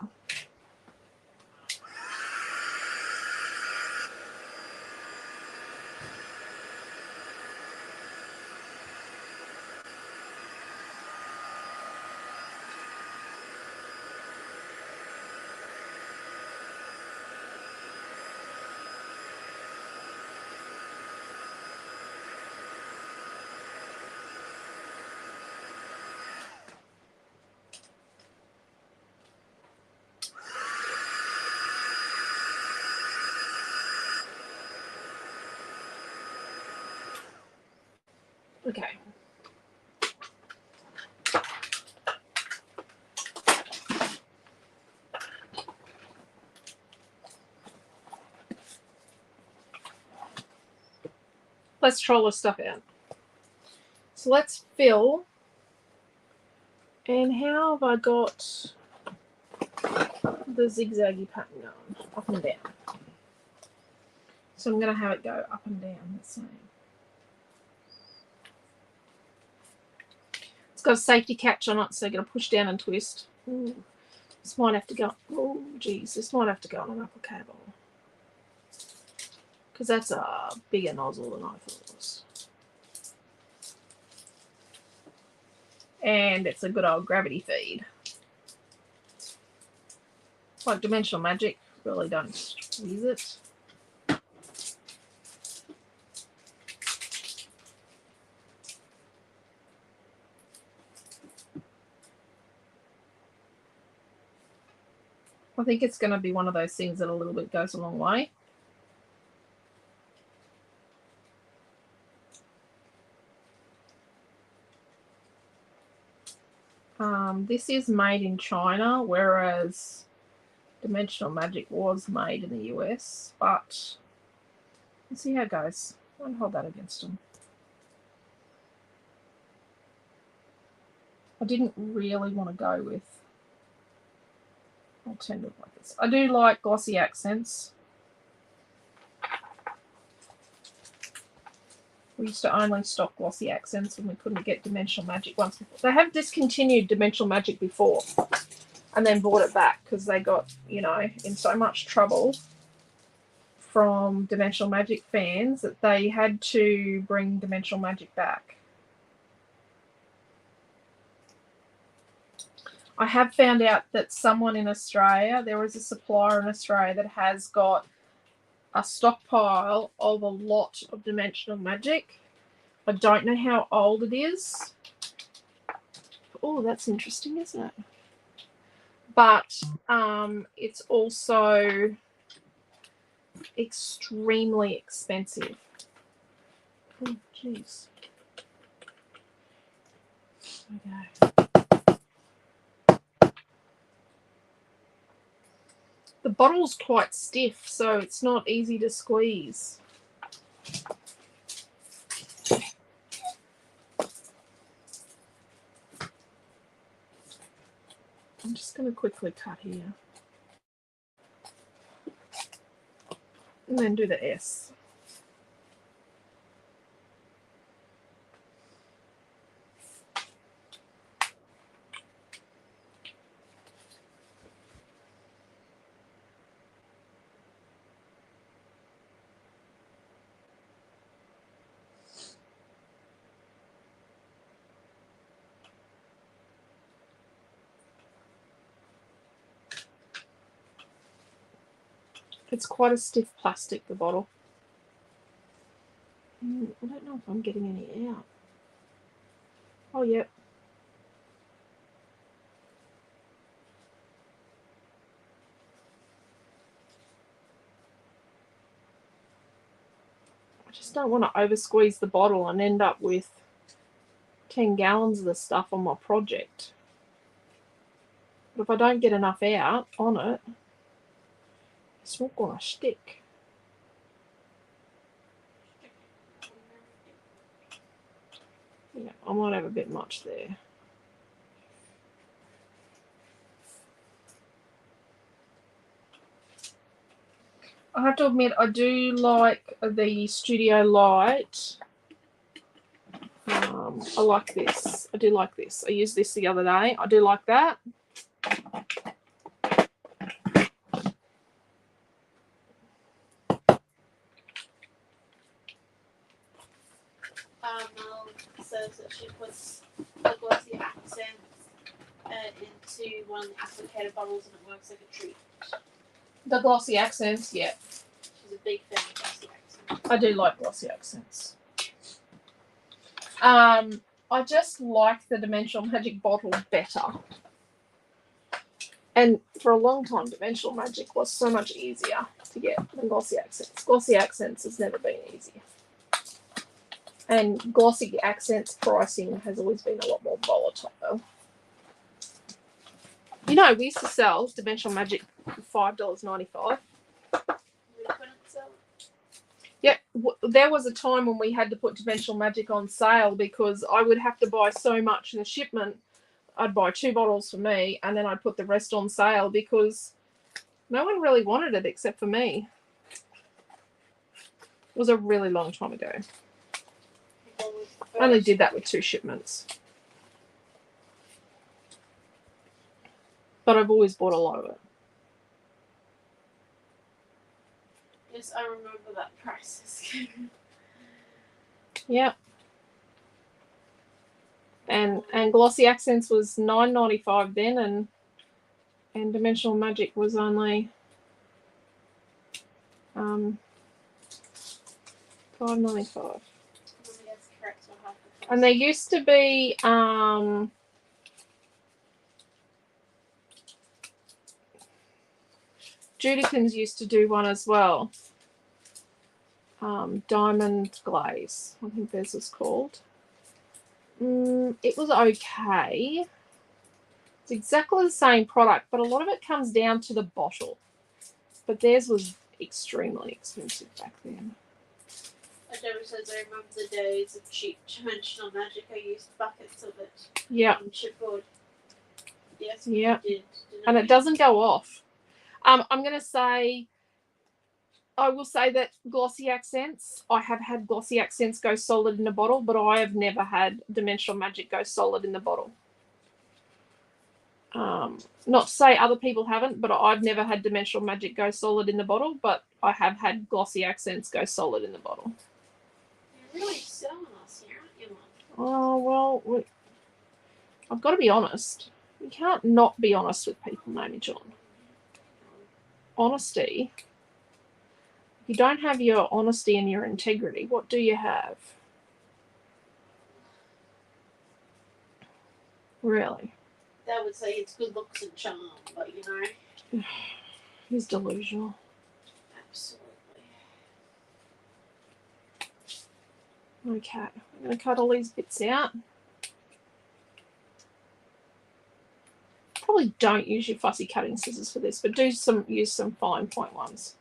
Let's troll this stuff out. So let's fill. And how have I got the zigzaggy pattern going? Up and down. So I'm going to have it go up and down the same. It's got a safety catch on it, so you're going to push down and twist. Ooh. This might have to go. Oh, geez, this might have to go on an applicator bottle. Because that's a bigger nozzle than I thought it was. And it's a good old gravity feed. Like Dimensional Magic, really don't squeeze it. I think it's going to be one of those things that a little bit goes a long way. This is made in China, whereas Dimensional Magic was made in the US. But let's see how it goes. I won't hold that against them. I didn't really want to go with alternative like this. I do like glossy accents. We used to only stock glossy accents when we couldn't get Dimensional Magic once before. They have discontinued Dimensional Magic before and then brought it back because they got, you know, in so much trouble from Dimensional Magic fans that they had to bring Dimensional Magic back. I have found out that someone in Australia, there is a supplier in Australia that has got a stockpile of a lot of Dimensional Magic. I don't know how old it is. Oh, that's interesting, isn't it? But it's also extremely expensive. Oh, jeez. Okay. The bottle's quite stiff, so it's not easy to squeeze. I'm just going to quickly cut here. And then do the S. It's quite a stiff plastic, the bottle. I don't know if I'm getting any out. Oh, yep. I just don't want to over squeeze the bottle and end up with 10 gallons of the stuff on my project. But if I don't get enough out on it, it's not going to stick. Yeah, I might have a bit much there. I have to admit, I do like the Studio Light. I like this. I do like this. I used this the other day. I do like that. Mel says that she puts the glossy accents into one of the applicator bottles and it works like a treat. The glossy accents, yeah. She's a big fan of glossy accents. I do like glossy accents. I just like the Dimensional Magic bottle better. And for a long time, Dimensional Magic was so much easier to get than Glossy Accents. Glossy Accents has never been easy. And Glossy Accents pricing has always been a lot more volatile. You know, we used to sell Dimensional Magic for $5.95. Yeah, there was a time when we had to put Dimensional Magic on sale because I would have to buy so much in a shipment. I'd buy 2 bottles for me and then I'd put the rest on sale because no one really wanted it except for me. It was a really long time ago. I only did that with 2 shipments. But I've always bought a lot of it. Yes, I remember that process. Yeah. And Glossy Accents was $9.95 then, and Dimensional Magic was only $5.95. That's correct. So half the price. And there used to be Judikins used to do one as well. Diamond Glaze, I think theirs was called. It was okay. It's exactly the same product, but a lot of it comes down to the bottle. But theirs was extremely expensive back then. Like Deborah says, I remember the days of cheap Dimensional Magic. I used buckets of it. Yeah. On chipboard. Yes, Yeah. did. And it doesn't go off. I'm going to say, I will say that Glossy Accents, I have had Glossy Accents go solid in a bottle, but I have never had Dimensional Magic go solid in the bottle. Not to say other people haven't, but I've never had Dimensional Magic go solid in the bottle, but I have had Glossy Accents go solid in the bottle. You're really selling us here, aren't you, Oh, well, I've got to be honest. You can't not be honest with people, Mamie John. Honesty. If you don't have your honesty and your integrity, what do you have? Really? That would say it's good looks and charm, but you know. He's delusional. Absolutely. Okay, I'm going to cut all these bits out. Probably don't use your fussy cutting scissors for this, but use some fine point ones.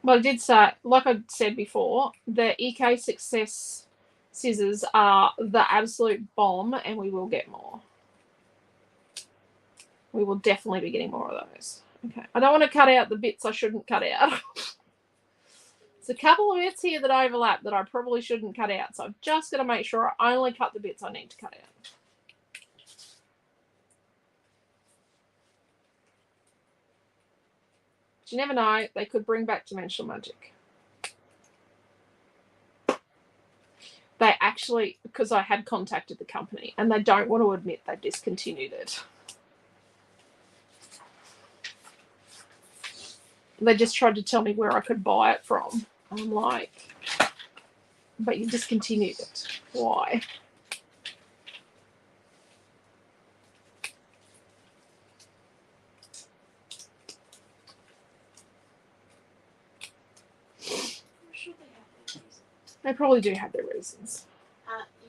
But I did say, like I said before, the EK Success scissors are the absolute bomb, and we will get more. We will definitely be getting more of those. Okay, I don't want to cut out the bits I shouldn't cut out. There's a couple of bits here that overlap that I probably shouldn't cut out, so I've just got to make sure I only cut the bits I need to cut out. But you never know, they could bring back Dimensional Magic. They actually, because I had contacted the company, and they don't want to admit they've discontinued it. They just tried to tell me where I could buy it from. I'm like, but you discontinued it. Why? I'm sure they have their reasons. They probably do have their reasons.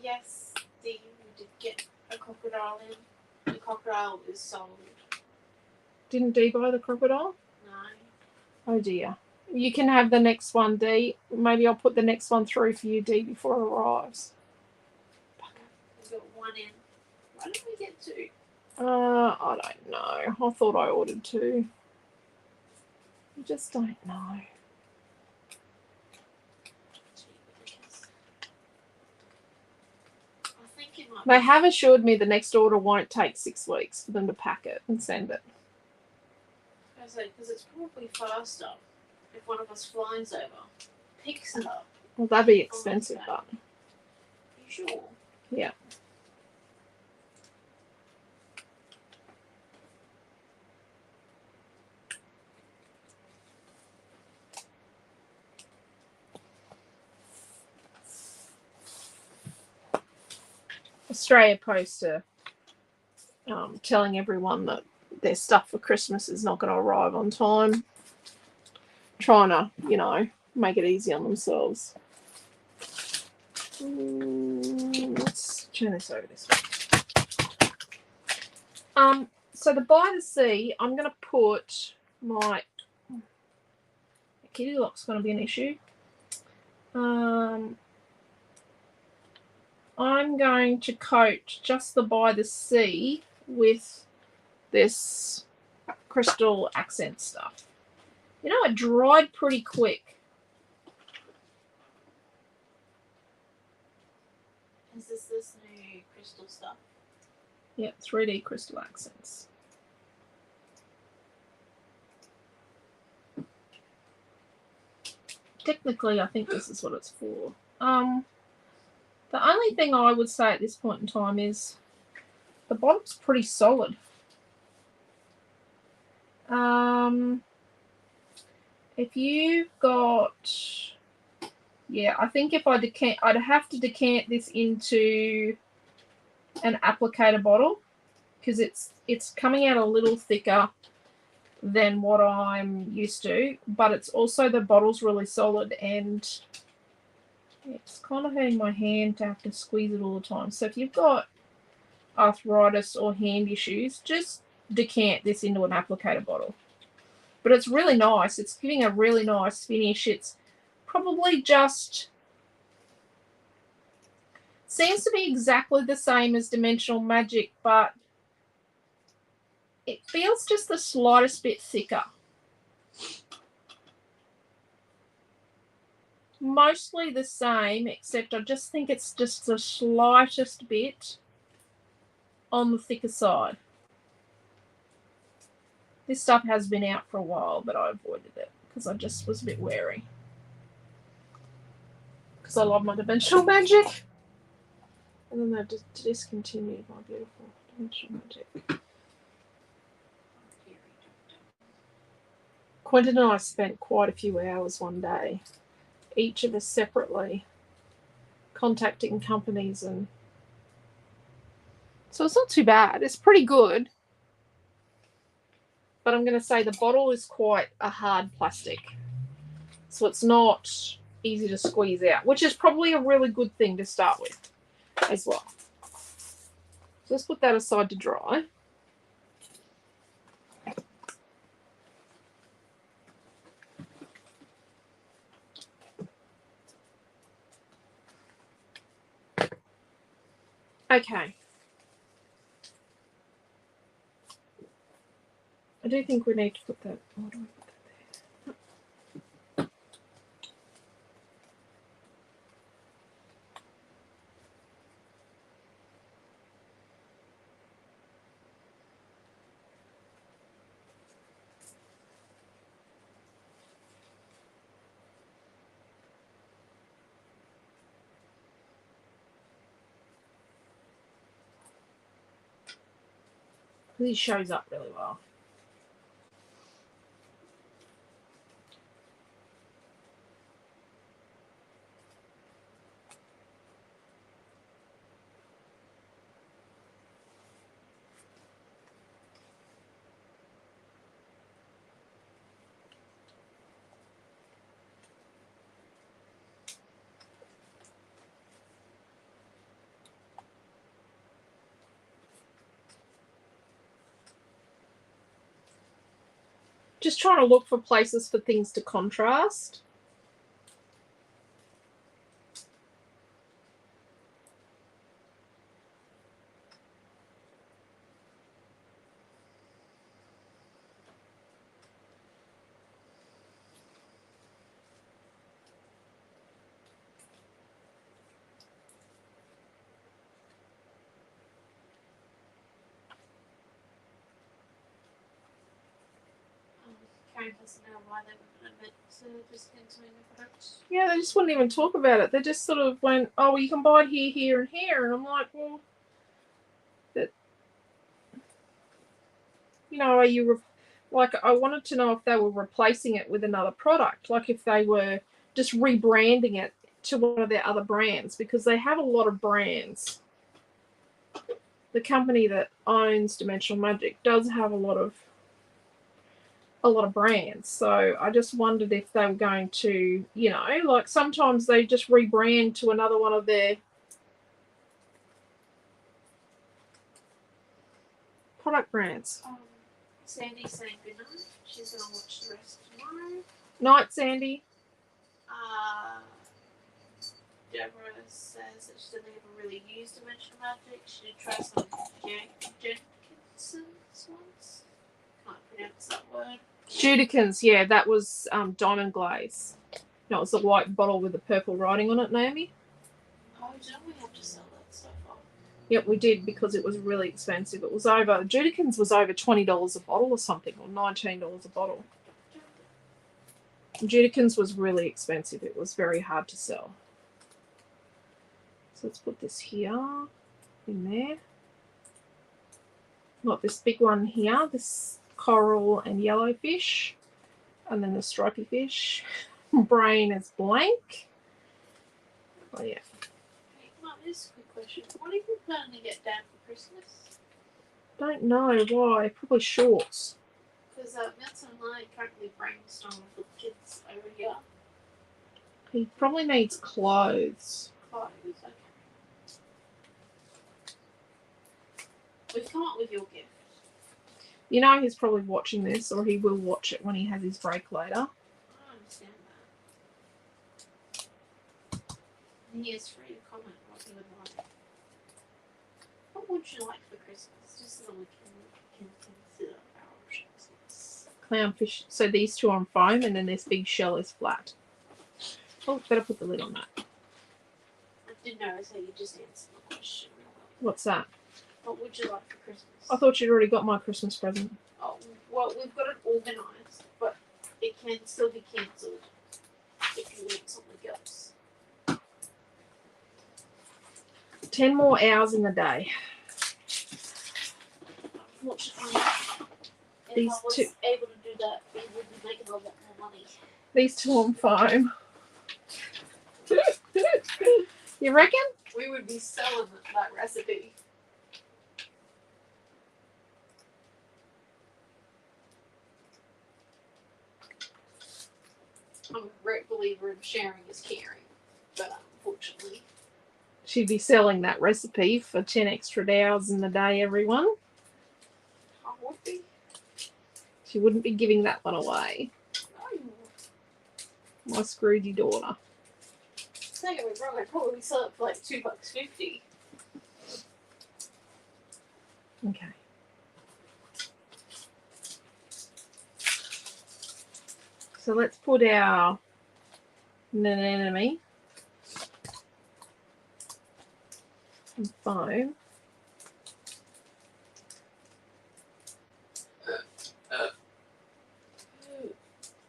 Yes, Dee did get a crocodile in. The crocodile is sold. Didn't Dee buy the crocodile? No. Oh dear. You can have the next one, Dee. Maybe I'll put the next one through for you, Dee, before it arrives. We got one in. Why did we get two? I don't know. I thought I ordered 2. I just don't know. I think it might They be. have assured me the next order won't take 6 weeks for them to pack it and send it. I say, because it's probably faster if one of us flies over, picks it up. Well, that'd be expensive, but You sure? yeah. Australia Post are telling everyone that their stuff for Christmas is not going to arrive on time. Trying to, you know, make it easy on themselves. Let's turn this over this way. So the By the Sea, I'm going to put my kitty lock's going to be an issue. I'm going to coat just the by the sea with this crystal accent stuff. You know, it dried pretty quick. Is this new crystal stuff? Yeah, 3D crystal accents. Technically, I think this is what it's for. The only thing I would say at this point in time is the bottom's pretty solid. If you've got, yeah, I think if I decant, I'd have to decant this into an applicator bottle because it's coming out a little thicker than what I'm used to, but it's also the bottle's really solid and it's kind of hurting my hand to have to squeeze it all the time. So if you've got arthritis or hand issues, just decant this into an applicator bottle. But it's really nice. It's giving a really nice finish. It's probably just seems to be exactly the same as Dimensional Magic, but it feels just the slightest bit thicker. Mostly the same, except I just think it's just the slightest bit on the thicker side. This stuff has been out for a while, but I avoided it because I just was a bit wary. Because I love my Dimensional Magic. And then they've just discontinued my beautiful Dimensional Magic. Quentin and I spent quite a few hours one day, each of us separately, contacting companies, and so it's not too bad. It's pretty good. But I'm going to say the bottle is quite a hard plastic. So it's not easy to squeeze out, which is probably a really good thing to start with as well. So let's put that aside to dry. Okay. I do think we need to put that. Oh, do I put that there? He shows up really well. Just trying to look for places for things to contrast. Karen doesn't know why they were going to discontinue the product. Yeah, they just wouldn't even talk about it. They just sort of went, oh, well, you can buy it here, here, and here. And I'm like, well, that, you know, are you, like, I wanted to know if they were replacing it with another product, like if they were just rebranding it to one of their other brands, because they have a lot of brands. The company that owns Dimensional Magic does have a lot of brands. So I just wondered if they were going to, you know, like sometimes they just rebrand to another one of their product brands. Sandy's saying good night. She's going to watch the rest tomorrow. Night, Sandy. Deborah says that she doesn't even really use Dimensional Magic. She did try some Jenkinson's ones. Can't pronounce that word. Judikins, yeah, that was Diamond Glaze. No, it was the white bottle with the purple writing on it, Naomi. Oh, don't we have to sell that stuff off? Yep, we did because it was really expensive. It was over, Judikins was over $20 a bottle or something, or $19 a bottle. Judikins was really expensive. It was very hard to sell. So let's put this here, in there. Got this big one here, this coral and yellowfish, and then the stripy fish. Brain is blank. Oh yeah. Hey, Mum, this is a quick question. What are you planning to get down for Christmas? Don't know why. Probably shorts. Because Milton and I currently brainstorming for the kids over here. He probably needs clothes. Clothes, okay. We've come up with your gift. You know he's probably watching this, or he will watch it when he has his break later. I understand that. And he is free to comment what he would like. What would you like for Christmas? Just so that we can consider our options. Clownfish. So these two are on foam, and then this big shell is flat. Oh, better put the lid on that. I did notice how you just answered the question. What's that? What would you like for Christmas? I thought you'd already got my Christmas present. Oh, well, we've got it organised, but it can still be cancelled if you want something else. 10 more hours in the day. Unfortunately, if These I was two- able to do that, we would be making a lot more money. These two on foam. You reckon? We would be selling that recipe. I'm a great believer in sharing is caring, but unfortunately, She'd be selling that recipe for 10 extra hours in the day, everyone. I would be. She wouldn't be giving that one away. No. My Scroogey daughter. Don't get me wrong, I'd probably sell it for like $2.50. Okay. So let's put our anemone and foam.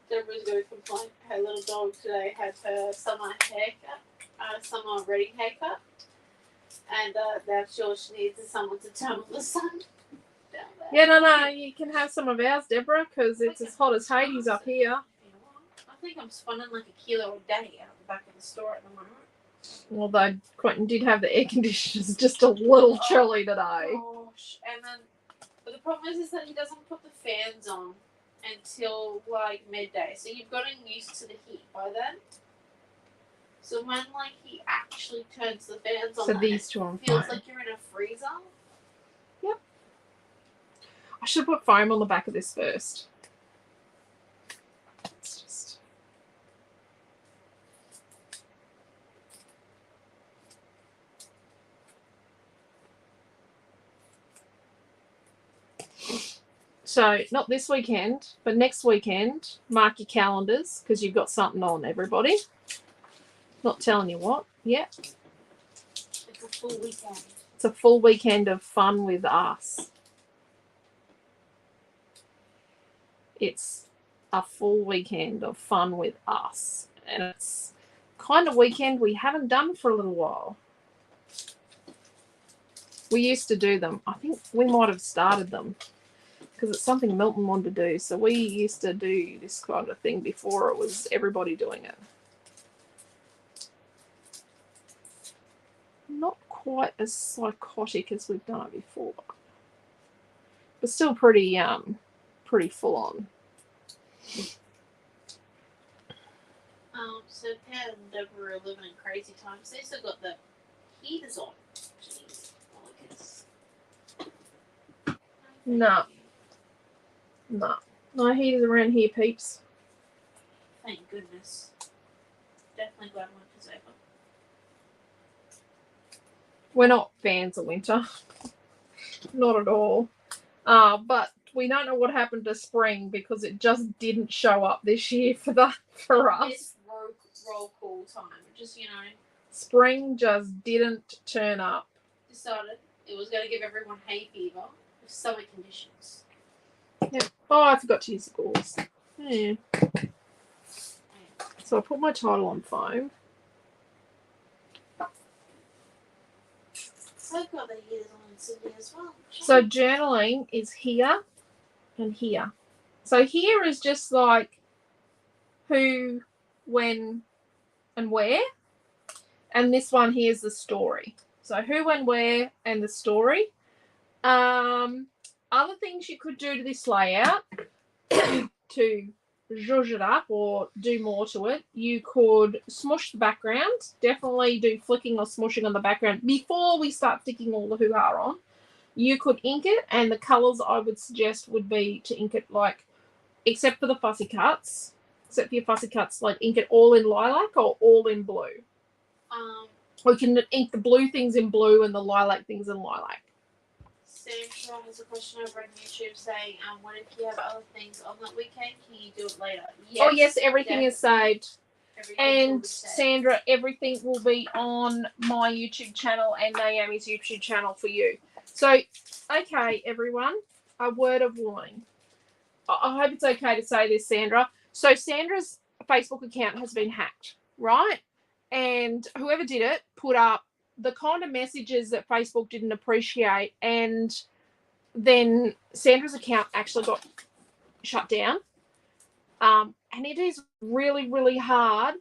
Deborah's going to complain. Her little dog today had her summer haircut, summer ready haircut, and now sure she needs someone to turn on the sun down there. Yeah, no, you can have some of ours, Deborah, because it's as hot as Hades up here. I think I'm spending like a kilo a day out the back of the store at the moment. Although Quentin did have the air conditioners just a little chilly today. Gosh, and then, but the problem is that he doesn't put the fans on until like midday, so you've gotten used to the heat by then. So when like he actually turns the fans on, So then these it two on feels foam. like you're in a freezer. I should put foam on the back of this first. It's just... So, not this weekend, but next weekend, mark your calendars because you've got something on, everybody. Not telling you what. Yeah. It's a full weekend. It's a full weekend of fun with us. It's a full weekend of fun with us. And it's kind of weekend we haven't done for a little while. We used to do them. I think we might have started them because it's something Milton wanted to do. So we used to do this kind of thing before it was everybody doing it. Not quite as psychotic as we've done it before, but still pretty full on. So Pat and Deborah are living in crazy times. They still got the heaters on. Jeez, No. No heaters around here, peeps. Thank goodness. Definitely glad winter's over. We're not fans of winter. Not at all. But we don't know what happened to spring because it just didn't show up this year for us. It's roll call time. Just, Spring just didn't turn up. decided it was going to give everyone hay fever with summer conditions. Oh, I forgot to use the gauze. Yeah. So I put my title on foam. So I've got the years on Cindy as well. So journaling is here and here. So here is just like who, when, and where. And this one here is the story. So who, when, where, and the story. Other things you could do to this layout to zhuzh it up or do more to it, you could smush the background. Definitely do flicking or smushing on the background before we start sticking all the hoo-ha on. You could ink it, and the colours I would suggest would be to ink it like, except for the fussy cuts, except for your fussy cuts, like ink it all in lilac or all in blue. Or you can ink the blue things in blue and the lilac things in lilac. Sandra has a question over on YouTube saying, what if you have other things on that weekend? Can you do it later? Yes, Oh, yes, everything is saved. Everything will And be saved. Sandra, everything will be on my YouTube channel and Naomi's YouTube channel for you. So, okay, everyone, a word of warning. I hope it's okay to say this, Sandra. So Sandra's Facebook account has been hacked, right? And whoever did it put up the kind of messages that Facebook didn't appreciate, and then Sandra's account actually got shut down. And it is really, really hard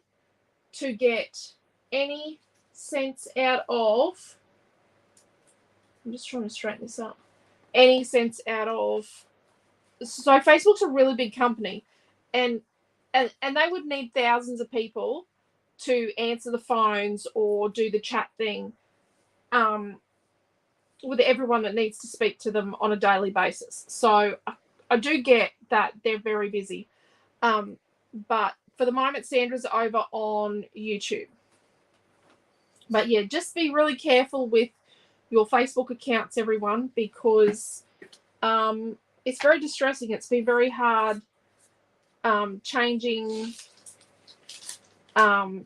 to get any sense out of. I'm just trying to straighten this up. Any sense out of. So Facebook's a really big company, and they would need thousands of people to answer the phones or do the chat thing with everyone that needs to speak to them on a daily basis. So I do get that they're very busy. But for the moment, Sandra's over on YouTube. But yeah, just be really careful with your Facebook accounts, everyone, because it's very distressing. It's been very hard changing, for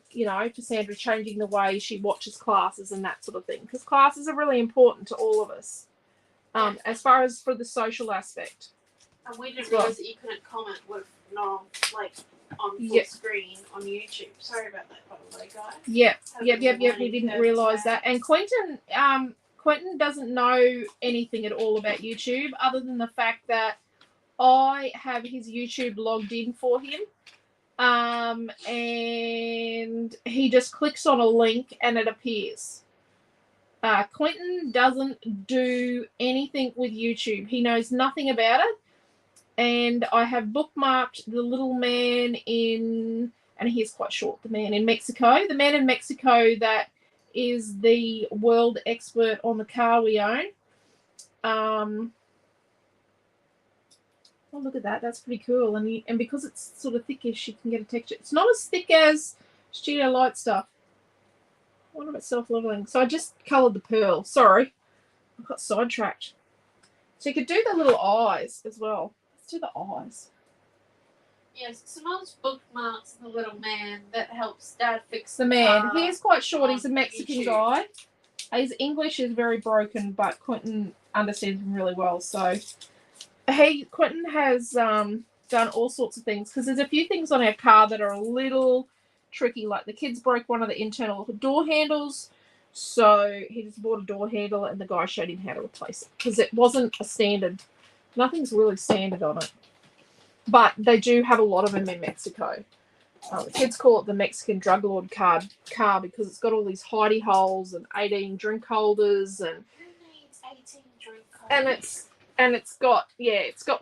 Sandra, changing the way she watches classes and that sort of thing, because classes are really important to all of us, as far as for the social aspect. And we didn't realise that you couldn't comment with on full screen on YouTube. Sorry about that, by the way, guys. Yep. We didn't realise that. And Quentin doesn't know anything at all about YouTube, other than the fact that I have his YouTube logged in for him. And he just clicks on a link and it appears. Quentin doesn't do anything with YouTube. He knows nothing about it. And I have bookmarked the little man and he is quite short, the man in Mexico. The man in Mexico that is the world expert on the car we own. Oh, look at that. That's pretty cool. And because it's sort of thickish, you can get a texture. It's not as thick as Studio Light stuff. I wonder if it's self-leveling. So I just coloured the pearl. Sorry. I got sidetracked. So you could do the little eyes as well. Let's do the eyes. Yes, Simone's bookmarks the little man that helps Dad fix the man. He is quite short. He's a Mexican guy. His English is very broken, but Quentin understands him really well. So Quentin has done all sorts of things, because there's a few things on our car that are a little tricky. Like the kids broke one of the internal door handles, so he just bought a door handle and the guy showed him how to replace it, because it wasn't a standard. Nothing's really standard on it, but they do have a lot of them in Mexico. The kids call it the Mexican drug lord car because it's got all these hidey holes and 18 drink holders and who needs 18 drink holders? and it's got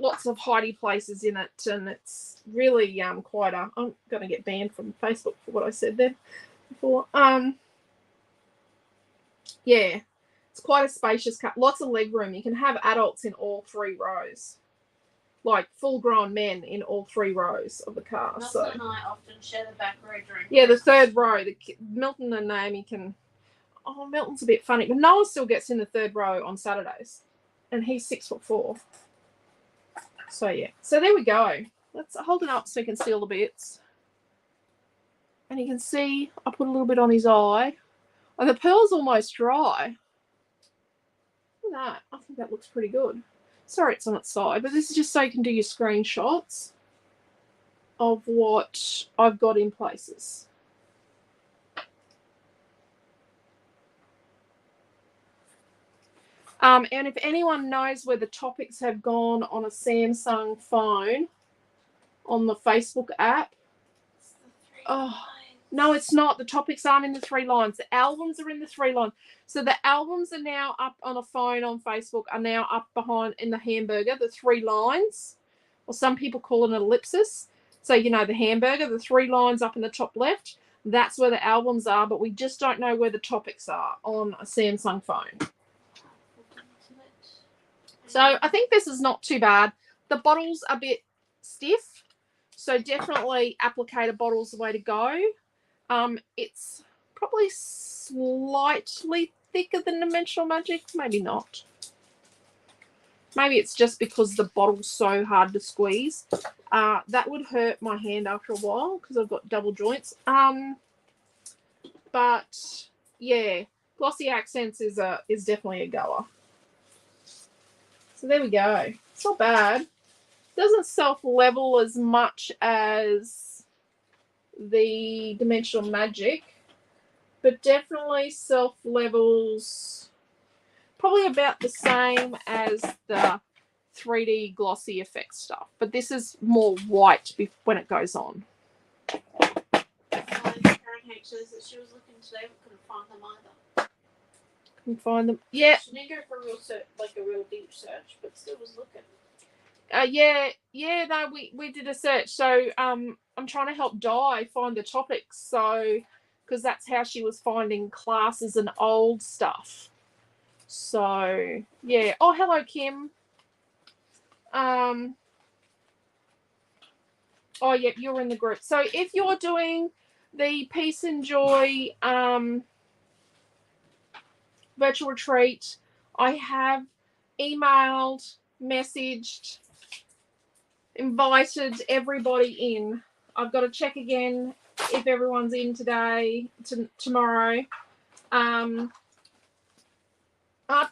lots of hidey places in it, and it's really quite a. I'm gonna get banned from Facebook for what I said there before. Yeah, it's quite a spacious car. Lots of leg room. You can have adults in all 3 rows. like full-grown men in all 3 rows of the car. Milton So and I often share the back row during yeah, the Christmas. 3rd row. Milton and Naomi can. Oh, Milton's a bit funny, but Noah still gets in the 3rd row on Saturdays, and he's 6'4". So yeah. So there we go. Let's hold it up so you can see all the bits, and you can see I put a little bit on his eye. Oh, the pearl's almost dry. Look at that. I think that looks pretty good. Sorry it's on its side, but this is just so you can do your screenshots of what I've got in places. And if anyone knows where the topics have gone on a Samsung phone on the Facebook app, It's the 3 Oh, lines. no, it's not. The topics aren't in the 3 lines. The albums are in the 3 lines. So the albums are now up on a phone on Facebook, are now up behind in the hamburger, the 3 lines, or some people call it an ellipsis. So, you know, the hamburger, the 3 lines up in the top left, that's where the albums are, but we just don't know where the topics are on a Samsung phone. So I think this is not too bad. The bottle's a bit stiff, so definitely applicator bottle's the way to go. It's probably slightly thicker than Dimensional Magic, maybe not. Maybe it's just because the bottle's so hard to squeeze. That would hurt my hand after a while because I've got double joints. But yeah, Glossy Accents is definitely a goer. So there we go. It's not bad. Doesn't self-level as much as the Dimensional Magic, but definitely self-levels probably about the same as the 3D glossy effect stuff. But this is more white when it goes on. Karen H says that she was looking today but couldn't find them either. Can find them. Yeah. She didn't go for a real search, like a real deep search, but still was looking. No, we did a search. So I'm trying to help Di find the topics. So because that's how she was finding classes and old stuff. So yeah. Oh, hello, Kim. Oh, yeah, you're in the group. So if you're doing the Peace and Joy virtual retreat, I have emailed, messaged, invited everybody in. I've got to check again if everyone's in today, tomorrow. Art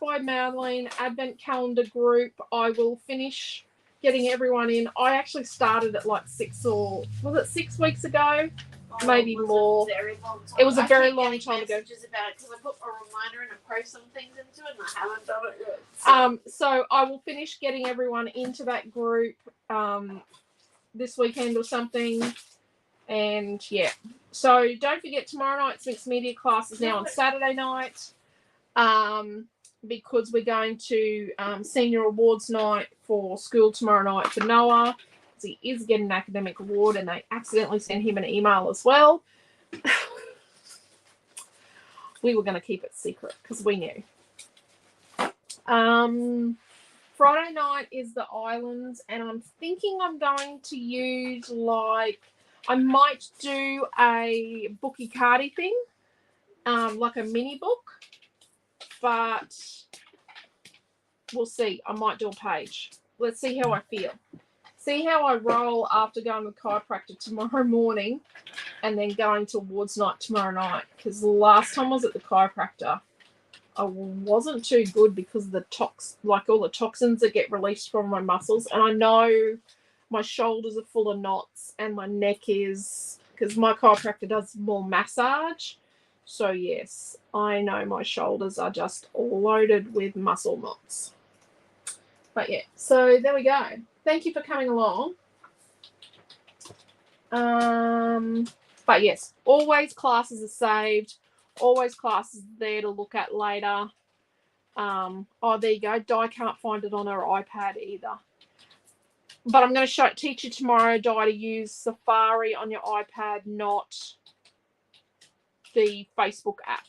by Madeline Advent Calendar group. I will finish getting everyone in. I actually started at like 6 weeks ago? Maybe more. It was a very long time ago. Because I put a reminder and I post some things into it and I haven't done it yet. So I will finish getting everyone into that group this weekend or something. And yeah. So don't forget tomorrow night's mixed media class is now on Saturday night. Because we're going to senior awards night for school tomorrow night for Noah. He is getting an academic award and they accidentally sent him an email as well. We were going to keep it secret because we knew. Friday night is the islands and I'm thinking I'm going to use I might do a bookie cardy thing, like a mini book, but we'll see. I might do a page. Let's see how I feel. See how I roll after going with chiropractor tomorrow morning and then going to awards night tomorrow night. Because the last time I was at the chiropractor, I wasn't too good because of the all the toxins that get released from my muscles. And I know my shoulders are full of knots and my neck is, because my chiropractor does more massage. So yes, I know my shoulders are just loaded with muscle knots. But yeah, so there we go. Thank you for coming along. But yes, always classes are saved. Always classes there to look at later. Oh, there you go. Di can't find it on her iPad either. But I'm going to teach you tomorrow, Di, to use Safari on your iPad, not the Facebook app.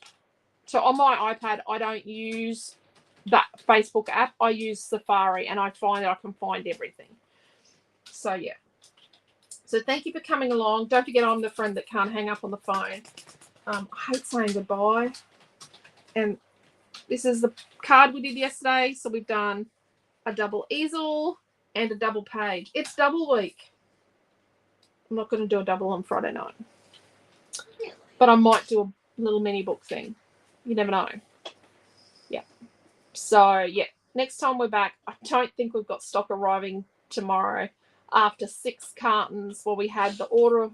So on my iPad, I don't use that Facebook app. I use Safari and I find that I can find everything. So yeah. So thank you for coming along. Don't forget I'm the friend that can't hang up on the phone. I hate saying goodbye. And this is the card we did yesterday. So we've done a double easel and a double page. It's double week. I'm not going to do a double on Friday night. Really? But I might do a little mini book thing. You never know. Yeah. So yeah, next time we're back, I don't think we've got stock arriving tomorrow after 6 cartons. Well, we had the order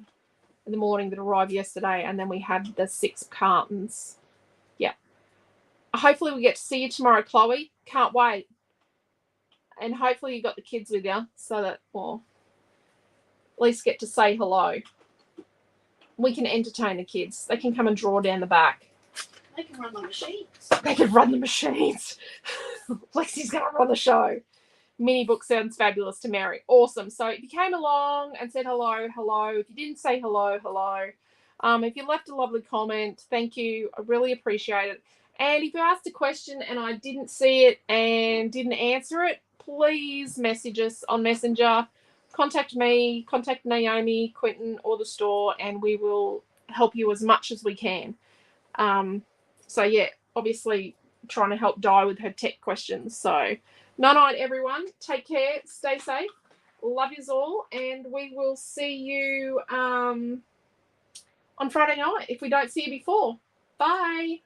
in the morning that arrived yesterday, and then we had the 6 cartons. Yeah. Hopefully we get to see you tomorrow, Chloe. Can't wait. And hopefully you got the kids with you so that, well, at least get to say hello. We can entertain the kids. They can come and draw down the back. They can run the machines. They can run the machines. Lexi's going to run the show. Mini book sounds fabulous to Mary. Awesome. So if you came along and said hello, hello. If you didn't say hello, hello. If you left a lovely comment, thank you. I really appreciate it. And if you asked a question and I didn't see it and didn't answer it, please message us on Messenger. Contact me, contact Naomi, Quentin, or the store, and we will help you as much as we can. So yeah, obviously trying to help Di with her tech questions. So night, everyone. Take care. Stay safe. Love yous all, and we will see you on Friday night if we don't see you before. Bye.